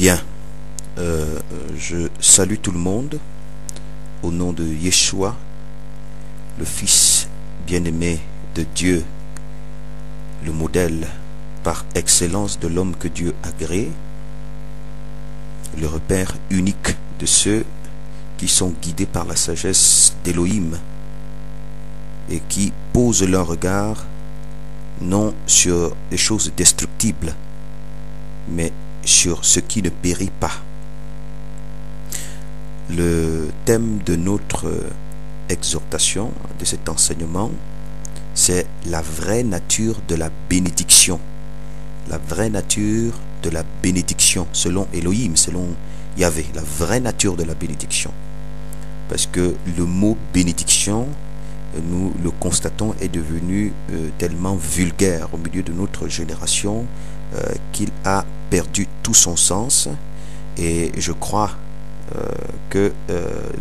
Bien, je salue tout le monde au nom de Yeshua, le Fils bien-aimé de Dieu, le modèle par excellence de l'homme que Dieu a créé, le repère unique de ceux qui sont guidés par la sagesse d'Élohim et qui posent leur regard non sur des choses destructibles, mais sur ce qui ne périt pas. Le thème de notre exhortation, de cet enseignement, c'est la vraie nature de la bénédiction. La vraie nature de la bénédiction, selon Elohim, selon Yahvé, la vraie nature de la bénédiction. Parce que le mot bénédiction, nous le constatons, est devenu tellement vulgaire au milieu de notre génération qu'il a perdu tout son sens. Et je crois que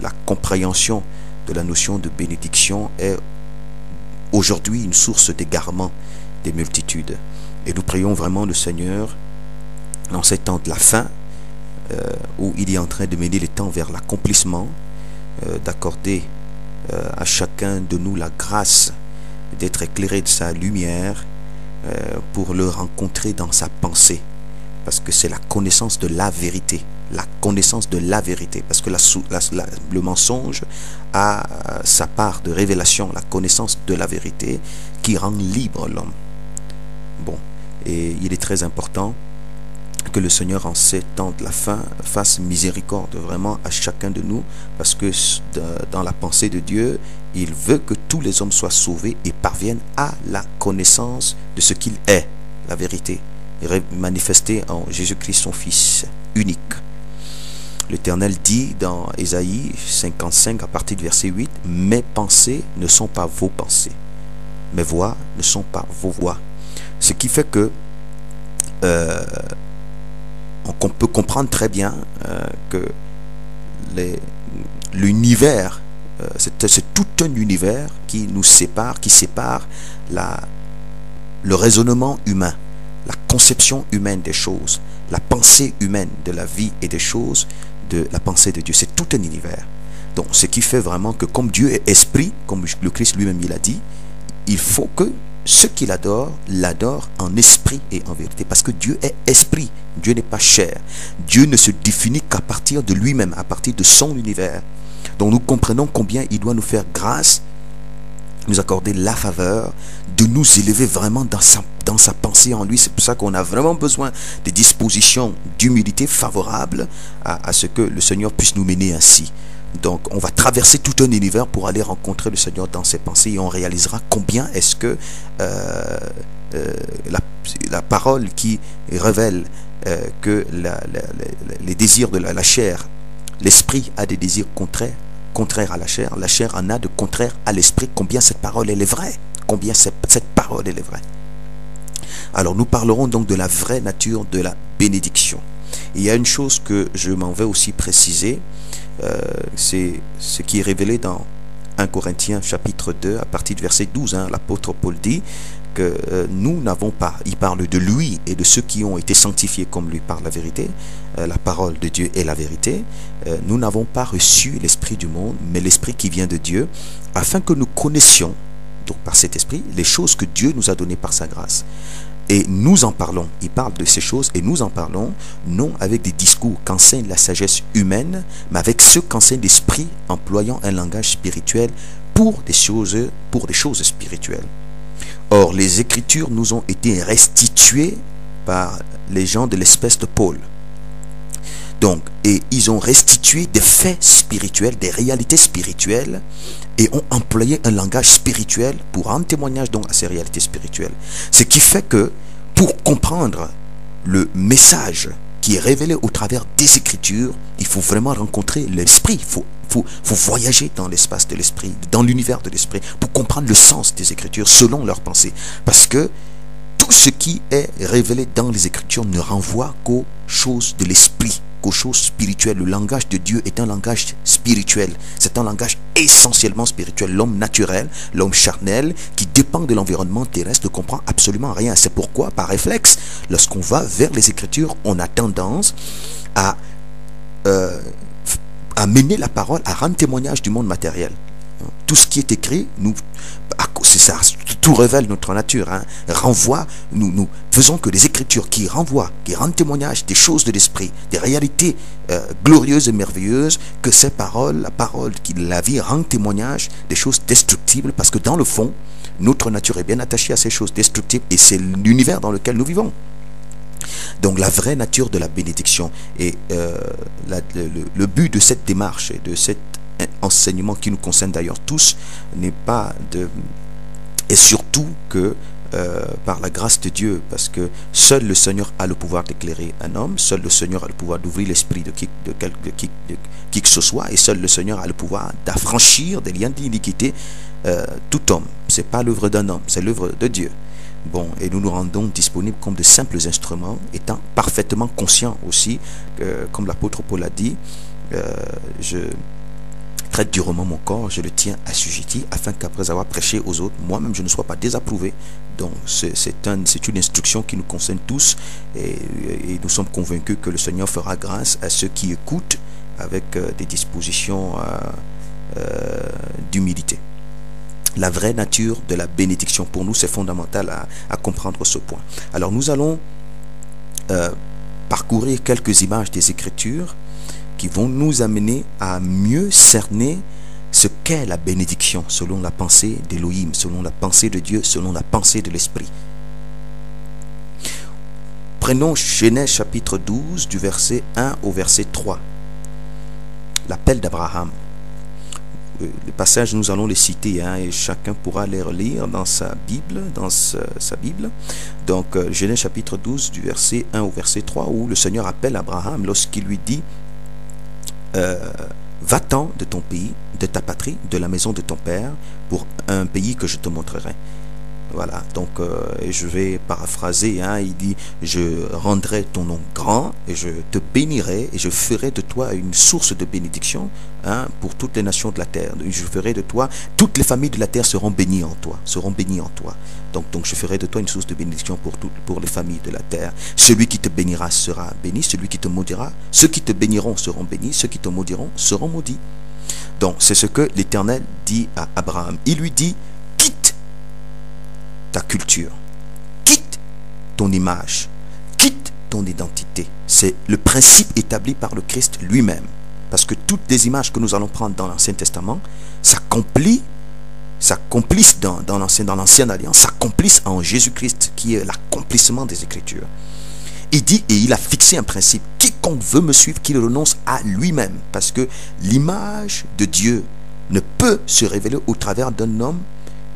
la compréhension de la notion de bénédiction est aujourd'hui une source d'égarement des multitudes. Et nous prions vraiment le Seigneur dans ces temps de la fin, où il est en train de mener les temps vers l'accomplissement, d'accorder à chacun de nous la grâce d'être éclairé de sa lumière pour le rencontrer dans sa pensée, parce que c'est la connaissance de la vérité, la connaissance de la vérité, parce que le mensonge a sa part de révélation, la connaissance de la vérité qui rend libre l'homme. Bon, et il est très important que le Seigneur en ces temps de la fin fasse miséricorde vraiment à chacun de nous, parce que dans la pensée de Dieu, il veut que tous les hommes soient sauvés et parviennent à la connaissance de ce qu'il est, la vérité, manifestée en Jésus-Christ son Fils unique. L'Éternel dit dans Ésaïe 55 à partir du verset 8, « Mes pensées ne sont pas vos pensées, mes voix ne sont pas vos voix. » Ce qui fait que on peut comprendre très bien que l'univers, c'est tout un univers qui nous sépare, qui sépare le raisonnement humain, la conception humaine des choses, la pensée humaine de la vie et des choses, de la pensée de Dieu. C'est tout un univers. Donc, ce qui fait vraiment que comme Dieu est esprit, comme le Christ lui-même il a dit, il faut que ceux qui l'adorent en esprit et en vérité, parce que Dieu est esprit, Dieu n'est pas chair. Dieu ne se définit qu'à partir de lui-même, à partir de son univers. Donc nous comprenons combien il doit nous faire grâce, nous accorder la faveur de nous élever vraiment dans sa pensée en lui. C'est pour ça qu'on a vraiment besoin des dispositions d'humilité favorables à ce que le Seigneur puisse nous mener ainsi. Donc on va traverser tout un univers pour aller rencontrer le Seigneur dans ses pensées, et on réalisera combien est-ce que la parole qui révèle que les désirs de la chair, l'esprit a des désirs contraires à la chair en a de contraires à l'esprit, combien cette parole elle est vraie, combien cette parole elle est vraie. Alors nous parlerons donc de la vraie nature de la bénédiction. Et il y a une chose que je m'en vais aussi préciser, c'est ce qui est révélé dans 1 Corinthiens chapitre 2 à partir du verset 12. L'apôtre Paul dit que nous n'avons pas, il parle de lui et de ceux qui ont été sanctifiés comme lui par la vérité, la parole de Dieu est la vérité. Nous n'avons pas reçu l'esprit du monde, mais l'esprit qui vient de Dieu, afin que nous connaissions, donc par cet esprit, les choses que Dieu nous a données par sa grâce. Et nous en parlons, il parle de ces choses, et nous en parlons non avec des discours qu'enseigne la sagesse humaine, mais avec ceux qu'enseigne l'esprit, employant un langage spirituel pour des choses spirituelles. Or, les Écritures nous ont été restituées par les gens de l'espèce de Paul. Donc, et ils ont restitué des faits spirituels, des réalités spirituelles, et ont employé un langage spirituel pour rendre témoignage donc à ces réalités spirituelles. Ce qui fait que pour comprendre le message qui est révélé au travers des Écritures, il faut vraiment rencontrer l'esprit, il faut voyager dans l'espace de l'esprit, dans l'univers de l'esprit, pour comprendre le sens des Écritures selon leur pensée. Parce que tout ce qui est révélé dans les Écritures ne renvoie qu'aux choses de l'esprit, qu'aux choses spirituelles. Le langage de Dieu est un langage spirituel. C'est un langage essentiellement spirituel. L'homme naturel, l'homme charnel, qui dépend de l'environnement terrestre, ne comprend absolument rien. C'est pourquoi, par réflexe, lorsqu'on va vers les Écritures, on a tendance à, euh, à mener la parole, à rendre témoignage du monde matériel. Tout ce qui est écrit, c'est ça, tout révèle notre nature, hein, renvoie, nous faisons que les Écritures qui renvoient, qui rendent témoignage des choses de l'esprit, des réalités glorieuses et merveilleuses, que ces paroles, la parole qui la vie rend témoignage des choses destructibles, parce que dans le fond, notre nature est bien attachée à ces choses destructibles, et c'est l'univers dans lequel nous vivons. Donc la vraie nature de la bénédiction, et le but de cette démarche et de cet enseignement qui nous concerne d'ailleurs tous n'est pas de... Et surtout que par la grâce de Dieu, parce que seul le Seigneur a le pouvoir d'éclairer un homme, seul le Seigneur a le pouvoir d'ouvrir l'esprit de qui que ce soit, et seul le Seigneur a le pouvoir d'affranchir des liens d'iniquité tout homme. C'est pas l'œuvre d'un homme, c'est l'œuvre de Dieu. Bon, et nous nous rendons disponibles comme de simples instruments, étant parfaitement conscients aussi, comme l'apôtre Paul a dit, je traite durement mon corps, je le tiens assujetti, afin qu'après avoir prêché aux autres, moi-même je ne sois pas désapprouvé. Donc c'est une instruction qui nous concerne tous, et nous sommes convaincus que le Seigneur fera grâce à ceux qui écoutent avec des dispositions d'humilité. La vraie nature de la bénédiction, pour nous, c'est fondamental à comprendre ce point. Alors nous allons parcourir quelques images des Écritures qui vont nous amener à mieux cerner ce qu'est la bénédiction selon la pensée d'Élohim, selon la pensée de Dieu, selon la pensée de l'Esprit. Prenons Genèse chapitre 12 du verset 1 au verset 3. L'appel d'Abraham. Les passages, nous allons les citer, hein, et chacun pourra les relire dans sa Bible, Donc Genèse chapitre 12 du verset 1 au verset 3, où le Seigneur appelle Abraham lorsqu'il lui dit va-t'en de ton pays, de ta patrie, de la maison de ton père, pour un pays que je te montrerai. Voilà, donc je vais paraphraser, hein, il dit, je rendrai ton nom grand, et je te bénirai, et je ferai de toi une source de bénédiction, hein, pour toutes les nations de la terre. Je ferai de toi, toutes les familles de la terre seront bénies en toi, Donc je ferai de toi une source de bénédiction pour les familles de la terre. Celui qui te bénira sera béni, celui qui te maudira, ceux qui te béniront seront bénis, ceux qui te maudiront seront maudits. Donc c'est ce que l'Éternel dit à Abraham. Il lui dit, quitte ta culture, quitte ton image, quitte ton identité. C'est le principe établi par le Christ lui-même. Parce que toutes les images que nous allons prendre dans l'Ancien Testament s'accomplissent dans l'Ancienne Alliance, s'accomplissent en Jésus-Christ, qui est l'accomplissement des Écritures. Il dit, et il a fixé un principe, quiconque veut me suivre, qu'il renonce à lui-même. Parce que l'image de Dieu ne peut se révéler au travers d'un homme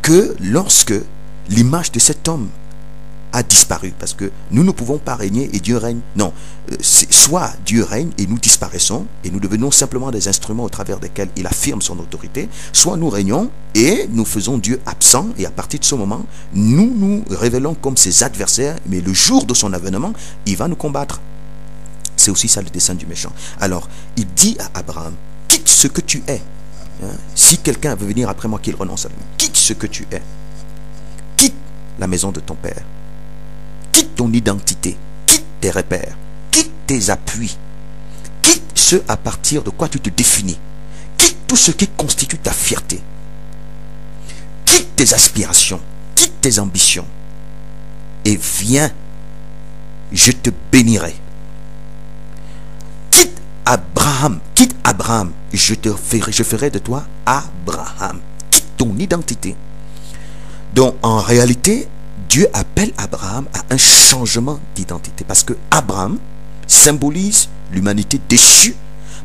que lorsque l'image de cet homme a disparu, parce que nous ne pouvons pas régner et Dieu règne. Non, soit Dieu règne et nous disparaissons et nous devenons simplement des instruments au travers desquels il affirme son autorité, soit nous régnons et nous faisons Dieu absent, et à partir de ce moment, nous nous révélons comme ses adversaires, mais le jour de son avènement, il va nous combattre. C'est aussi ça le dessein du méchant. Alors, il dit à Abraham, quitte ce que tu es. Hein? Si quelqu'un veut venir après moi, qu'il renonce à lui. Quitte ce que tu es. Quitte la maison de ton père. Quitte ton identité. Quitte tes repères. Quitte tes appuis. Quitte ce à partir de quoi tu te définis. Quitte tout ce qui constitue ta fierté. Quitte tes aspirations. Quitte tes ambitions. Et viens, je te bénirai. Quitte Abraham, je ferai de toi Abraham. Quitte ton identité. Donc en réalité, Dieu appelle Abraham à un changement d'identité, parce que Abraham symbolise l'humanité déchue,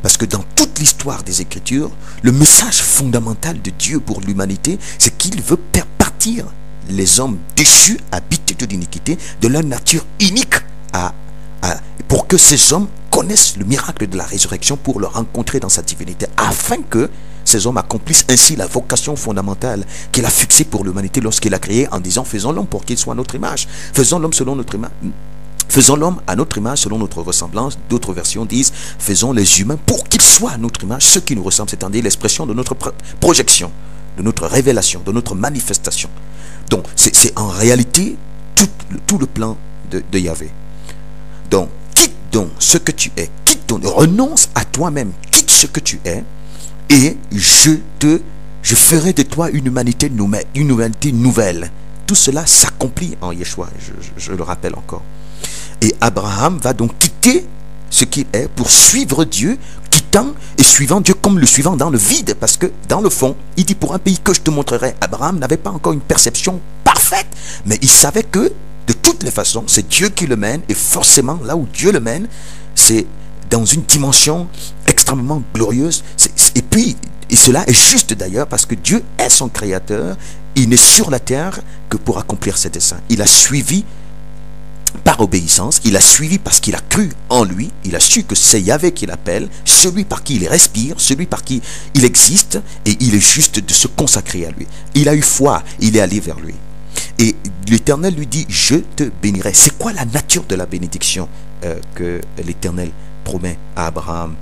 parce que dans toute l'histoire des Écritures, le message fondamental de Dieu pour l'humanité, c'est qu'il veut faire partir les hommes déchus, habités de l'iniquité, de leur nature unique, pour que ces hommes connaissent le miracle de la résurrection, pour le rencontrer dans sa divinité, afin que ces hommes accomplissent ainsi la vocation fondamentale qu'il a fixée pour l'humanité lorsqu'il a créé, en disant, faisons l'homme pour qu'il soit à notre image, faisons l'homme selon notre image, faisons l'homme à notre image selon notre ressemblance. D'autres versions disent, faisons les humains pour qu'ils soient à notre image, ceux qui nous ressemblent, c'est-à-dire l'expression de notre projection, de notre révélation, de notre manifestation. Donc c'est en réalité tout le plan de Yahvé. Donc quitte donc ce que tu es, quitte renonce à toi-même, quitte ce que tu es, et je ferai de toi une humanité nouvelle. Tout cela s'accomplit en Yeshua, je le rappelle encore. Et Abraham va donc quitter ce qu'il est pour suivre Dieu, quittant et suivant Dieu comme le suivant dans le vide, parce que dans le fond, il dit pour un pays que je te montrerai. Abraham n'avait pas encore une perception parfaite, mais il savait que de toutes les façons, c'est Dieu qui le mène, et forcément là où Dieu le mène, c'est dans une dimension extrêmement glorieuse. Et cela est juste d'ailleurs, parce que Dieu est son créateur. Il n'est sur la terre que pour accomplir ses desseins. Il a suivi par obéissance, il a suivi parce qu'il a cru en lui, il a su que c'est Yahvé qui l'appelle, celui par qui il respire, celui par qui il existe, et il est juste de se consacrer à lui. Il a eu foi, il est allé vers lui. Et l'Éternel lui dit, je te bénirai. C'est quoi la nature de la bénédiction que l'Éternel promet à Abraham?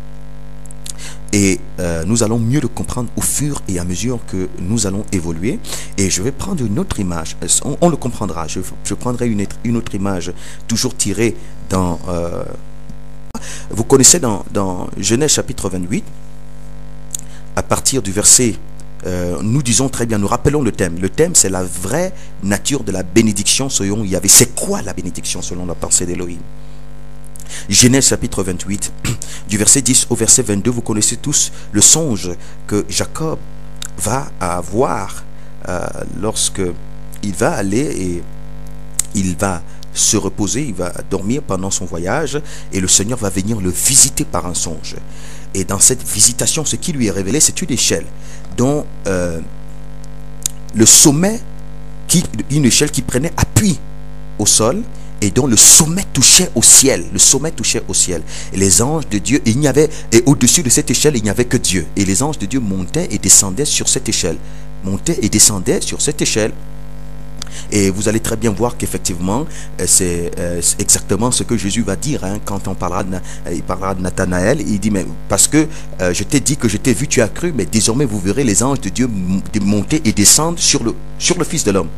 Et nous allons mieux le comprendre au fur et à mesure que nous allons évoluer. Et je vais prendre une autre image. On le comprendra. Je prendrai une autre image, toujours tirée dans... vous connaissez dans Genèse chapitre 28, à partir du verset... nous disons très bien, nous rappelons le thème. Le thème, c'est la vraie nature de la bénédiction selon Yahvé. C'est quoi la bénédiction selon la pensée d'Élohim? Genèse chapitre 28, du verset 10 au verset 22, vous connaissez tous le songe que Jacob va avoir lorsque il va aller et il va se reposer, il va dormir pendant son voyage, et le Seigneur va venir le visiter par un songe. Et dans cette visitation, ce qui lui est révélé, c'est une échelle dont le sommet, une échelle qui prenait appui au sol, et dont le sommet touchait au ciel. Le sommet touchait au ciel. Et les anges de Dieu, et au-dessus de cette échelle, il n'y avait que Dieu. Et les anges de Dieu montaient et descendaient sur cette échelle. Montaient et descendaient sur cette échelle. Et vous allez très bien voir qu'effectivement, c'est exactement ce que Jésus va dire quand il parlera de Nathanaël. Il dit, mais parce que je t'ai dit que je t'ai vu, tu as cru, mais désormais vous verrez les anges de Dieu monter et descendre sur le Fils de l'homme.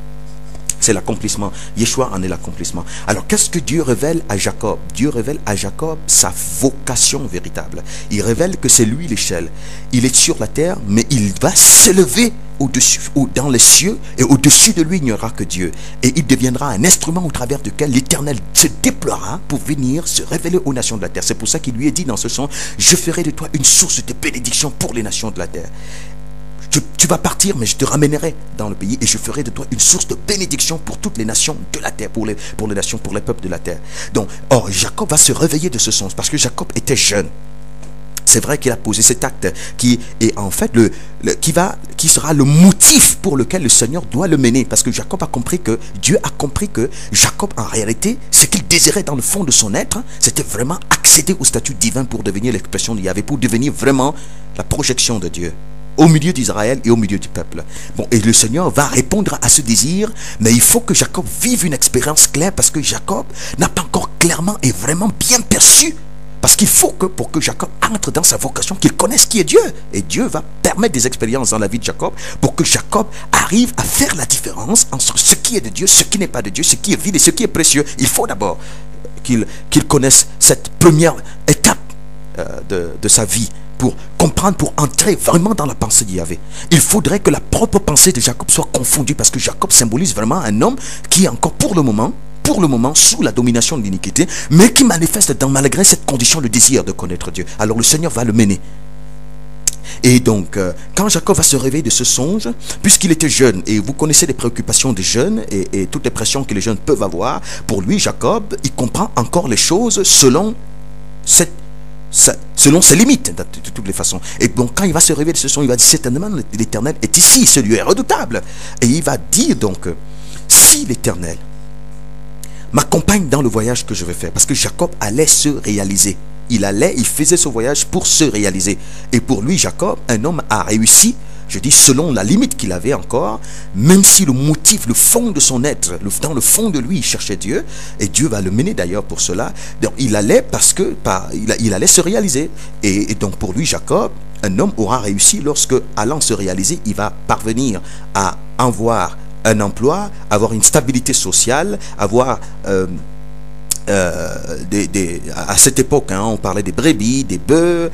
C'est l'accomplissement. Yeshua en est l'accomplissement. Alors, qu'est-ce que Dieu révèle à Jacob? Dieu révèle à Jacob sa vocation véritable. Il révèle que c'est lui l'échelle. Il est sur la terre, mais il va s'élever au-dessus, dans les cieux, et au-dessus de lui, il n'y aura que Dieu. Et il deviendra un instrument au travers duquel l'Éternel se déploiera pour venir se révéler aux nations de la terre. C'est pour ça qu'il lui est dit dans ce sens, je ferai de toi une source de bénédiction pour les nations de la terre. Tu vas partir, mais je te ramènerai dans le pays et je ferai de toi une source de bénédiction pour toutes les nations de la terre, pour les nations, pour les peuples de la terre. Donc, Jacob va se réveiller de ce sens parce que Jacob était jeune. C'est vrai qu'il a posé cet acte qui est en fait qui sera le motif pour lequel le Seigneur doit le mener. Parce que Jacob a compris que, Dieu a compris que Jacob, en réalité, ce qu'il désirait dans le fond de son être, c'était vraiment accéder au statut divin pour devenir l'expression de Yahvé, pour devenir vraiment la projection de Dieu au milieu d'Israël et au milieu du peuple. Bon, et le Seigneur va répondre à ce désir, mais il faut que Jacob vive une expérience claire, parce que Jacob n'a pas encore clairement et vraiment bien perçu, parce qu'il faut que pour que Jacob entre dans sa vocation, qu'il connaisse qui est Dieu. Et Dieu va permettre des expériences dans la vie de Jacob pour que Jacob arrive à faire la différence entre ce qui est de Dieu, ce qui n'est pas de Dieu, ce qui est vide et ce qui est précieux. Il faut d'abord qu'il connaisse cette première étape de sa vie, pour comprendre, pour entrer vraiment dans la pensée d'Yahvé. Il faudrait que la propre pensée de Jacob soit confondue, parce que Jacob symbolise vraiment un homme qui est encore pour le moment sous la domination de l'iniquité, mais qui manifeste malgré cette condition le désir de connaître Dieu. Alors le Seigneur va le mener. Et donc, quand Jacob va se réveiller de ce songe, puisqu'il était jeune, et vous connaissez les préoccupations des jeunes et toutes les pressions que les jeunes peuvent avoir, pour lui, Jacob, il comprend encore les choses selon ses limites, de toutes les façons. Et donc, quand il va se réveiller de ce son, il va dire, certainement, l'Éternel est ici, ce lieu est redoutable. Et il va dire donc, si l'Éternel m'accompagne dans le voyage que je vais faire, parce que Jacob allait se réaliser. Il faisait ce voyage pour se réaliser. Et pour lui, Jacob, un homme a réussi, je dis selon la limite qu'il avait encore, même si le motif, le fond de son être, dans le fond de lui, il cherchait Dieu, et Dieu va le mener d'ailleurs pour cela. Donc il allait il allait se réaliser. Et donc pour lui, Jacob, un homme aura réussi lorsque, allant se réaliser, il va parvenir à avoir un emploi, avoir une stabilité sociale, avoir à cette époque, hein, on parlait des brebis, des bœufs,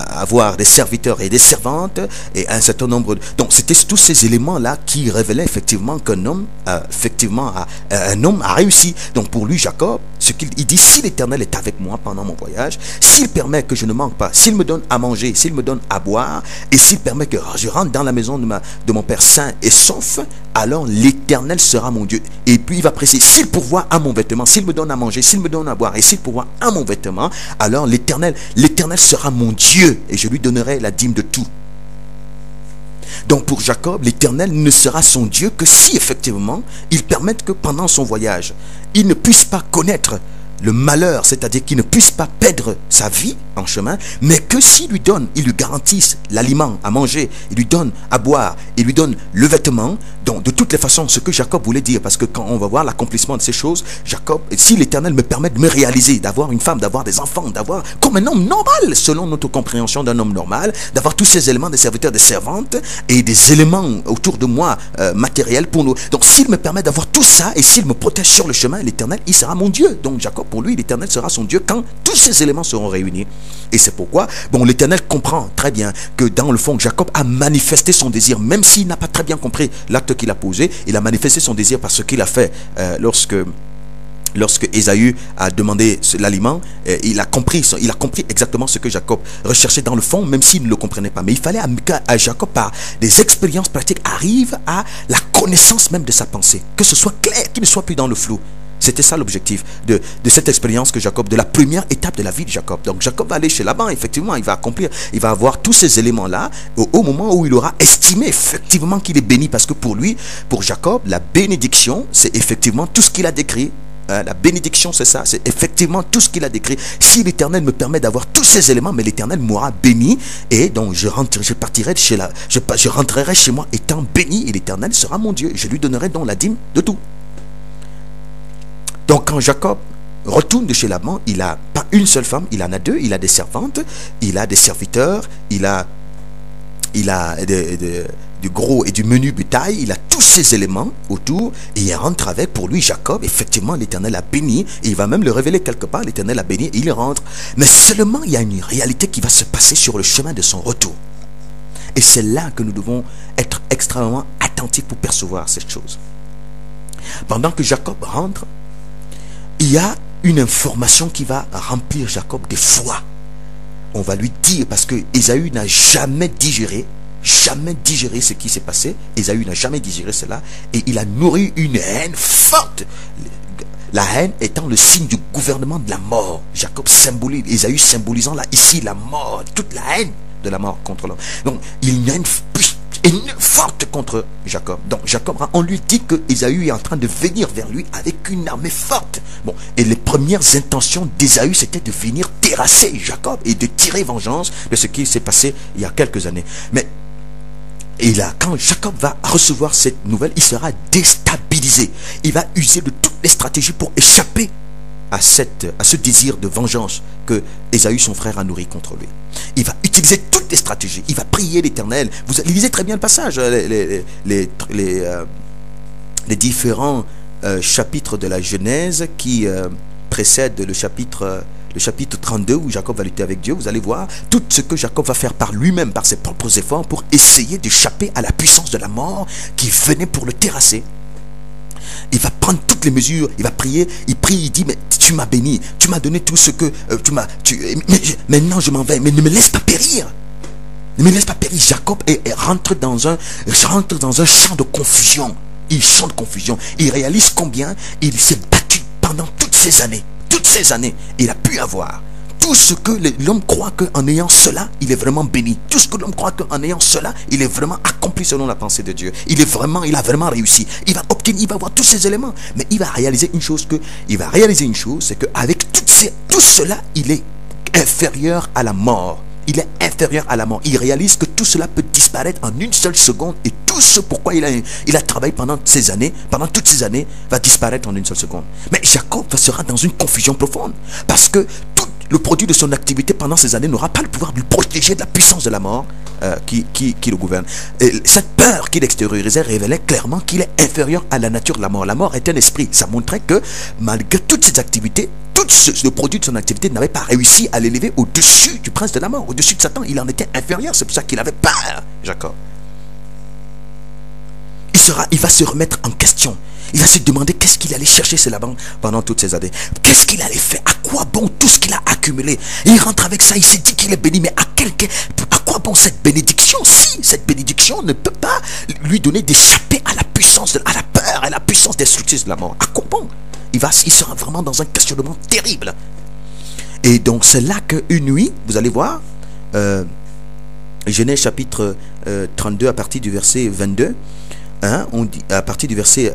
avoir des serviteurs et des servantes, et un certain nombre donc c'était tous ces éléments-là qui révélaient effectivement qu'un homme, un homme a réussi. Donc pour lui, Jacob, ce qu'il dit, si l'Éternel est avec moi pendant mon voyage, s'il permet que je ne manque pas, s'il me donne à manger, s'il me donne à boire, et s'il permet que je rentre dans la maison de mon Père sain et sauf, alors l'Éternel sera mon Dieu. Et puis il va préciser, s'il pourvoit à mon vêtement, s'il me donne à manger, s'il me donne à boire, et s'il pourvoit à mon vêtement, alors l'Éternel sera mon Dieu, et je lui donnerai la dîme de tout. Donc pour Jacob, l'Éternel ne sera son Dieu que si effectivement il permette que pendant son voyage, il ne puisse pas connaître le malheur, c'est-à-dire qu'il ne puisse pas perdre sa vie en chemin, mais que s'il lui donne, il lui garantisse l'aliment à manger, il lui donne à boire, il lui donne le vêtement. Donc de toutes les façons, ce que Jacob voulait dire, parce que quand on va voir l'accomplissement de ces choses, Jacob, si l'Éternel me permet de me réaliser, d'avoir une femme, d'avoir des enfants, d'avoir comme un homme normal, selon notre compréhension d'un homme normal, d'avoir tous ces éléments des serviteurs, des servantes, et des éléments autour de moi matériels pour nous. Donc s'il me permet d'avoir tout ça, et s'il me protège sur le chemin, l'Éternel, il sera mon Dieu. Donc Jacob, pour lui, l'Éternel sera son Dieu quand tous ces éléments seront réunis. Et c'est pourquoi, bon, l'Éternel comprend très bien que dans le fond, Jacob a manifesté son désir, même s'il n'a pas très bien compris l'acte qu'il a posé, il a manifesté son désir par ce qu'il a fait lorsque Ésaü a demandé l'aliment, il a compris exactement ce que Jacob recherchait dans le fond, même s'il ne le comprenait pas. Mais il fallait à Jacob, par des expériences pratiques, arrive à la connaissance même de sa pensée, que ce soit clair, qu'il ne soit plus dans le flou. C'était ça l'objectif de cette expérience que Jacob, de la première étape de la vie de Jacob. Donc Jacob va aller chez Laban, effectivement, il va accomplir, il va avoir tous ces éléments-là au moment où il aura estimé effectivement qu'il est béni. Parce que pour lui, pour Jacob, la bénédiction, c'est effectivement tout ce qu'il a décrit. La bénédiction, c'est ça, c'est effectivement tout ce qu'il a décrit. Si l'Éternel me permet d'avoir tous ces éléments, mais l'Éternel m'aura béni, et donc je rentrerai chez moi étant béni, et l'Éternel sera mon Dieu. Je lui donnerai donc la dîme de tout. Donc quand Jacob retourne de chez Laban, il n'a pas une seule femme, il en a deux, il a des servantes, il a des serviteurs, il a du gros et du menu bétail, il a tous ces éléments autour, et il rentre avec. Pour lui, Jacob, effectivement, l'Éternel a béni, et il va même le révéler quelque part, l'Éternel a béni, et il rentre. Mais seulement, il y a une réalité qui va se passer sur le chemin de son retour. Et c'est là que nous devons être extrêmement attentifs pour percevoir cette chose. Pendant que Jacob rentre, il y a une information qui va remplir Jacob de foi. On va lui dire, parce que Ésaü n'a jamais digéré ce qui s'est passé. Ésaü n'a jamais digéré cela, et il a nourri une haine forte. La haine étant le signe du gouvernement de la mort. Jacob symbolise, Ésaü symbolisant là ici la mort, toute la haine de la mort contre l'homme. Donc il y a une forte contre Jacob. Donc Jacob, on lui dit que Ésaü est en train de venir vers lui avec une armée forte. Bon, et les premières intentions d'Ésaü, c'était de venir terrasser Jacob et de tirer vengeance de ce qui s'est passé il y a quelques années. Mais et là, quand Jacob va recevoir cette nouvelle, il sera déstabilisé. Il va user de toutes les stratégies pour échapper à ce désir de vengeance que Ésaü, son frère, a nourri contre lui. Il va utiliser toutes les stratégies. Il va prier l'Éternel. Vous lisez très bien le passage, les différents chapitres de la Genèse qui précèdent le chapitre 32 où Jacob va lutter avec Dieu. Vous allez voir tout ce que Jacob va faire par lui-même, par ses propres efforts, pour essayer d'échapper à la puissance de la mort qui venait pour le terrasser. Il va prendre toutes les mesures, il va prier, il prie, il dit, mais tu m'as béni, tu m'as donné tout ce que maintenant je m'en vais, mais ne me laisse pas périr. Ne me laisse pas périr. Jacob rentre dans un champ de confusion. Il chante de confusion. Il réalise combien il s'est battu pendant toutes ces années. Toutes ces années, il a pu avoir tout ce que l'homme croit qu'en ayant cela, il est vraiment béni. Tout ce que l'homme croit qu'en ayant cela, il est vraiment accompli selon la pensée de Dieu. Il a vraiment réussi. Il va obtenir, il va avoir tous ces éléments. Mais il va réaliser une chose, c'est qu'avec tout cela, il est inférieur à la mort. Il est inférieur à la mort. Il réalise que tout cela peut disparaître en une seule seconde, et tout ce pourquoi il a travaillé pendant toutes ces années, va disparaître en une seule seconde. Mais Jacob sera dans une confusion profonde, parce que le produit de son activité pendant ces années n'aura pas le pouvoir de le protéger de la puissance de la mort qui le gouverne. Et cette peur qu'il extériorisait révélait clairement qu'il est inférieur à la nature de la mort. La mort est un esprit. Ça montrait que malgré toutes ses activités, tout le produit de son activité n'avait pas réussi à l'élever au-dessus du prince de la mort, au-dessus de Satan. Il en était inférieur. C'est pour ça qu'il avait peur, Jacob. Il va se remettre en question. Il va se demander qu'est-ce qu'il allait chercher chez Laban pendant toutes ces années. Qu'est-ce qu'il allait faire? À quoi bon tout ce qu'il a accumulé? Et il rentre avec ça, il s'est dit qu'il est béni. Mais à quoi bon cette bénédiction? Si cette bénédiction ne peut pas lui donner d'échapper à la puissance, à la peur, à la puissance destructrice de la mort. À quoi bon? Il sera vraiment dans un questionnement terrible. Et donc c'est là qu'une nuit, vous allez voir, Genèse chapitre 32 à partir du verset 22, hein, on dit, à partir du verset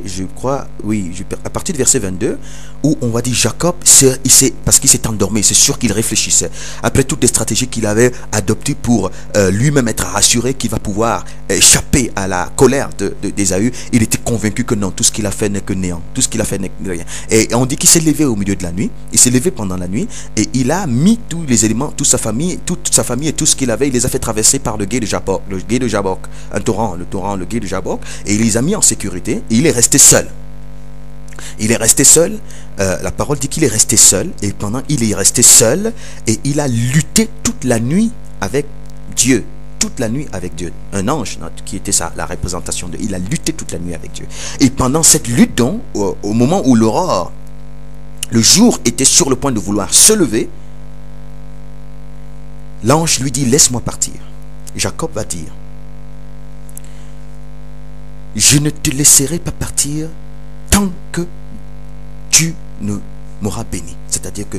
je crois, oui, à partir du verset 22, où on va dire Jacob, parce qu'il s'est endormi, c'est sûr qu'il réfléchissait. Après toutes les stratégies qu'il avait adoptées pour lui-même être rassuré qu'il va pouvoir échapper à la colère d'Ésaü, il était convaincu que non, tout ce qu'il a fait n'est que néant, tout ce qu'il a fait n'est que rien. Et on dit qu'il s'est levé au milieu de la nuit, il s'est levé pendant la nuit, et il a mis tous les éléments, toute sa famille et tout ce qu'il avait, il les a fait traverser par le gué de Jabok, un torrent, le gué de Jabok, et il les a mis en sécurité, et il est resté seul. Il est resté seul, la parole dit qu'il est resté seul, et pendant il est resté seul, et il a lutté toute la nuit avec Dieu. Toute la nuit avec Dieu. Un ange, qui était ça, la représentation de. Il a lutté toute la nuit avec Dieu. Et pendant cette lutte, donc, au moment où l'aurore, le jour était sur le point de vouloir se lever, l'ange lui dit, laisse-moi partir. Jacob va dire, je ne te laisserai pas partir tant que tu ne m'auras béni. C'est-à-dire que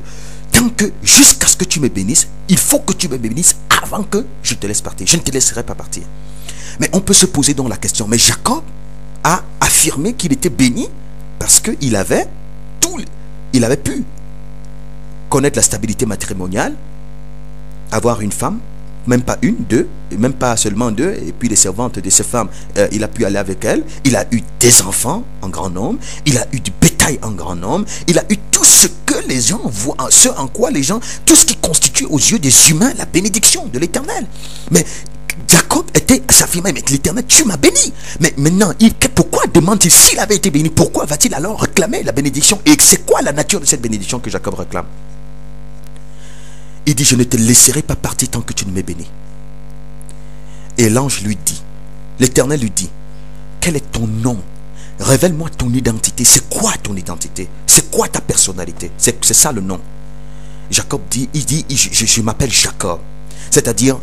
tant que, jusqu'à ce que tu me bénisses, il faut que tu me bénisses avant que je te laisse partir. Je ne te laisserai pas partir. Mais on peut se poser donc la question, mais Jacob a affirmé qu'il était béni parce qu'il avait pu connaître la stabilité matrimoniale, avoir une femme, même pas une, deux, et même pas seulement deux, et puis les servantes de ces femmes, il a pu aller avec elles, il a eu des enfants en grand nombre, il a eu du bétail en grand nombre, il a eu tout ce que les gens voient, ce en quoi les gens, tout ce qui constitue aux yeux des humains la bénédiction de l'Éternel. Mais Jacob s'affirmait, mais l'Éternel, tu m'as béni. Mais maintenant, pourquoi demande-t-il, s'il avait été béni, pourquoi va-t-il alors réclamer la bénédiction? Et c'est quoi la nature de cette bénédiction que Jacob réclame? Il dit, je ne te laisserai pas partir tant que tu ne m'es béni. Et l'ange lui dit, l'Éternel lui dit, quel est ton nom? Révèle-moi ton identité. C'est quoi ton identité? C'est quoi ta personnalité? C'est ça le nom. Jacob dit, je m'appelle Jacob. C'est-à-dire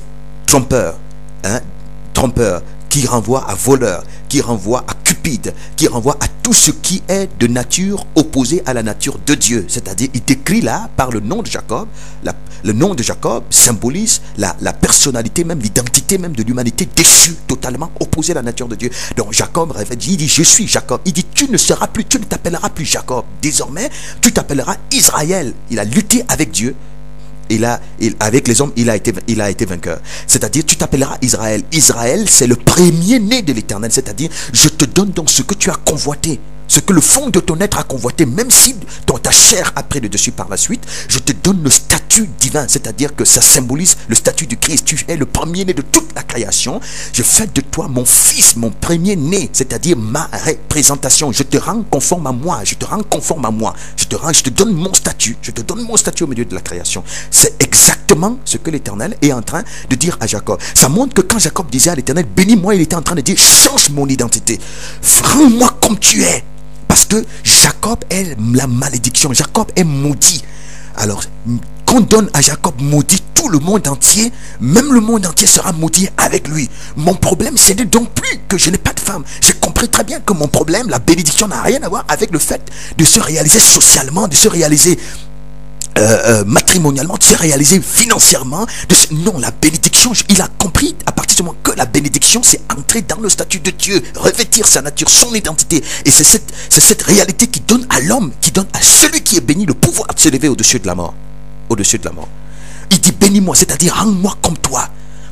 trompeur. Hein? Trompeur qui renvoie à voleur, qui renvoie à cupide, qui renvoie à tout ce qui est de nature opposée à la nature de Dieu. C'est-à-dire, il décrit là, par le nom de Jacob, le nom de Jacob symbolise la personnalité même, l'identité même de l'humanité déchue, totalement opposée à la nature de Dieu. Donc Jacob il dit, je suis Jacob. Il dit, tu ne t'appelleras plus Jacob. Désormais, tu t'appelleras Israël. Il a lutté avec Dieu. Avec les hommes, il a été vainqueur. C'est-à-dire, tu t'appelleras Israël. Israël, c'est le premier-né de l'Éternel. C'est-à-dire, je te donne donc ce que tu as convoité, ce que le fond de ton être a convoité, même si ta chair a pris le dessus par la suite, je te donne le statut divin, c'est-à-dire que ça symbolise le statut du Christ. Tu es le premier-né de toute la création. Je fais de toi mon fils, mon premier-né, c'est-à-dire ma représentation. Je te rends conforme à moi, je te rends conforme à moi, je te donne mon statut, je te donne mon statut au milieu de la création. C'est exactement ce que l'Éternel est en train de dire à Jacob. Ça montre que quand Jacob disait à l'Éternel, bénis-moi, il était en train de dire, change mon identité, rends-moi comme tu es. Parce que Jacob est la malédiction. Jacob est maudit. Alors, qu'on donne à Jacob maudit, tout le monde entier, même le monde entier sera maudit avec lui. Mon problème, ce n'est donc plus que je n'ai pas de femme. J'ai compris très bien que mon problème, la bénédiction n'a rien à voir avec le fait de se réaliser socialement, de se réaliser matrimonialement, de se réaliser financièrement. Non, la bénédiction, il a compris à partir du moment que la bénédiction, c'est entrer dans le statut de Dieu, revêtir sa nature, son identité. Et c'est cette réalité qui donne à l'homme, qui donne à celui qui est béni le pouvoir de se lever au-dessus de la mort. Au-dessus de la mort. Il dit, bénis-moi, c'est-à-dire rends-moi comme toi.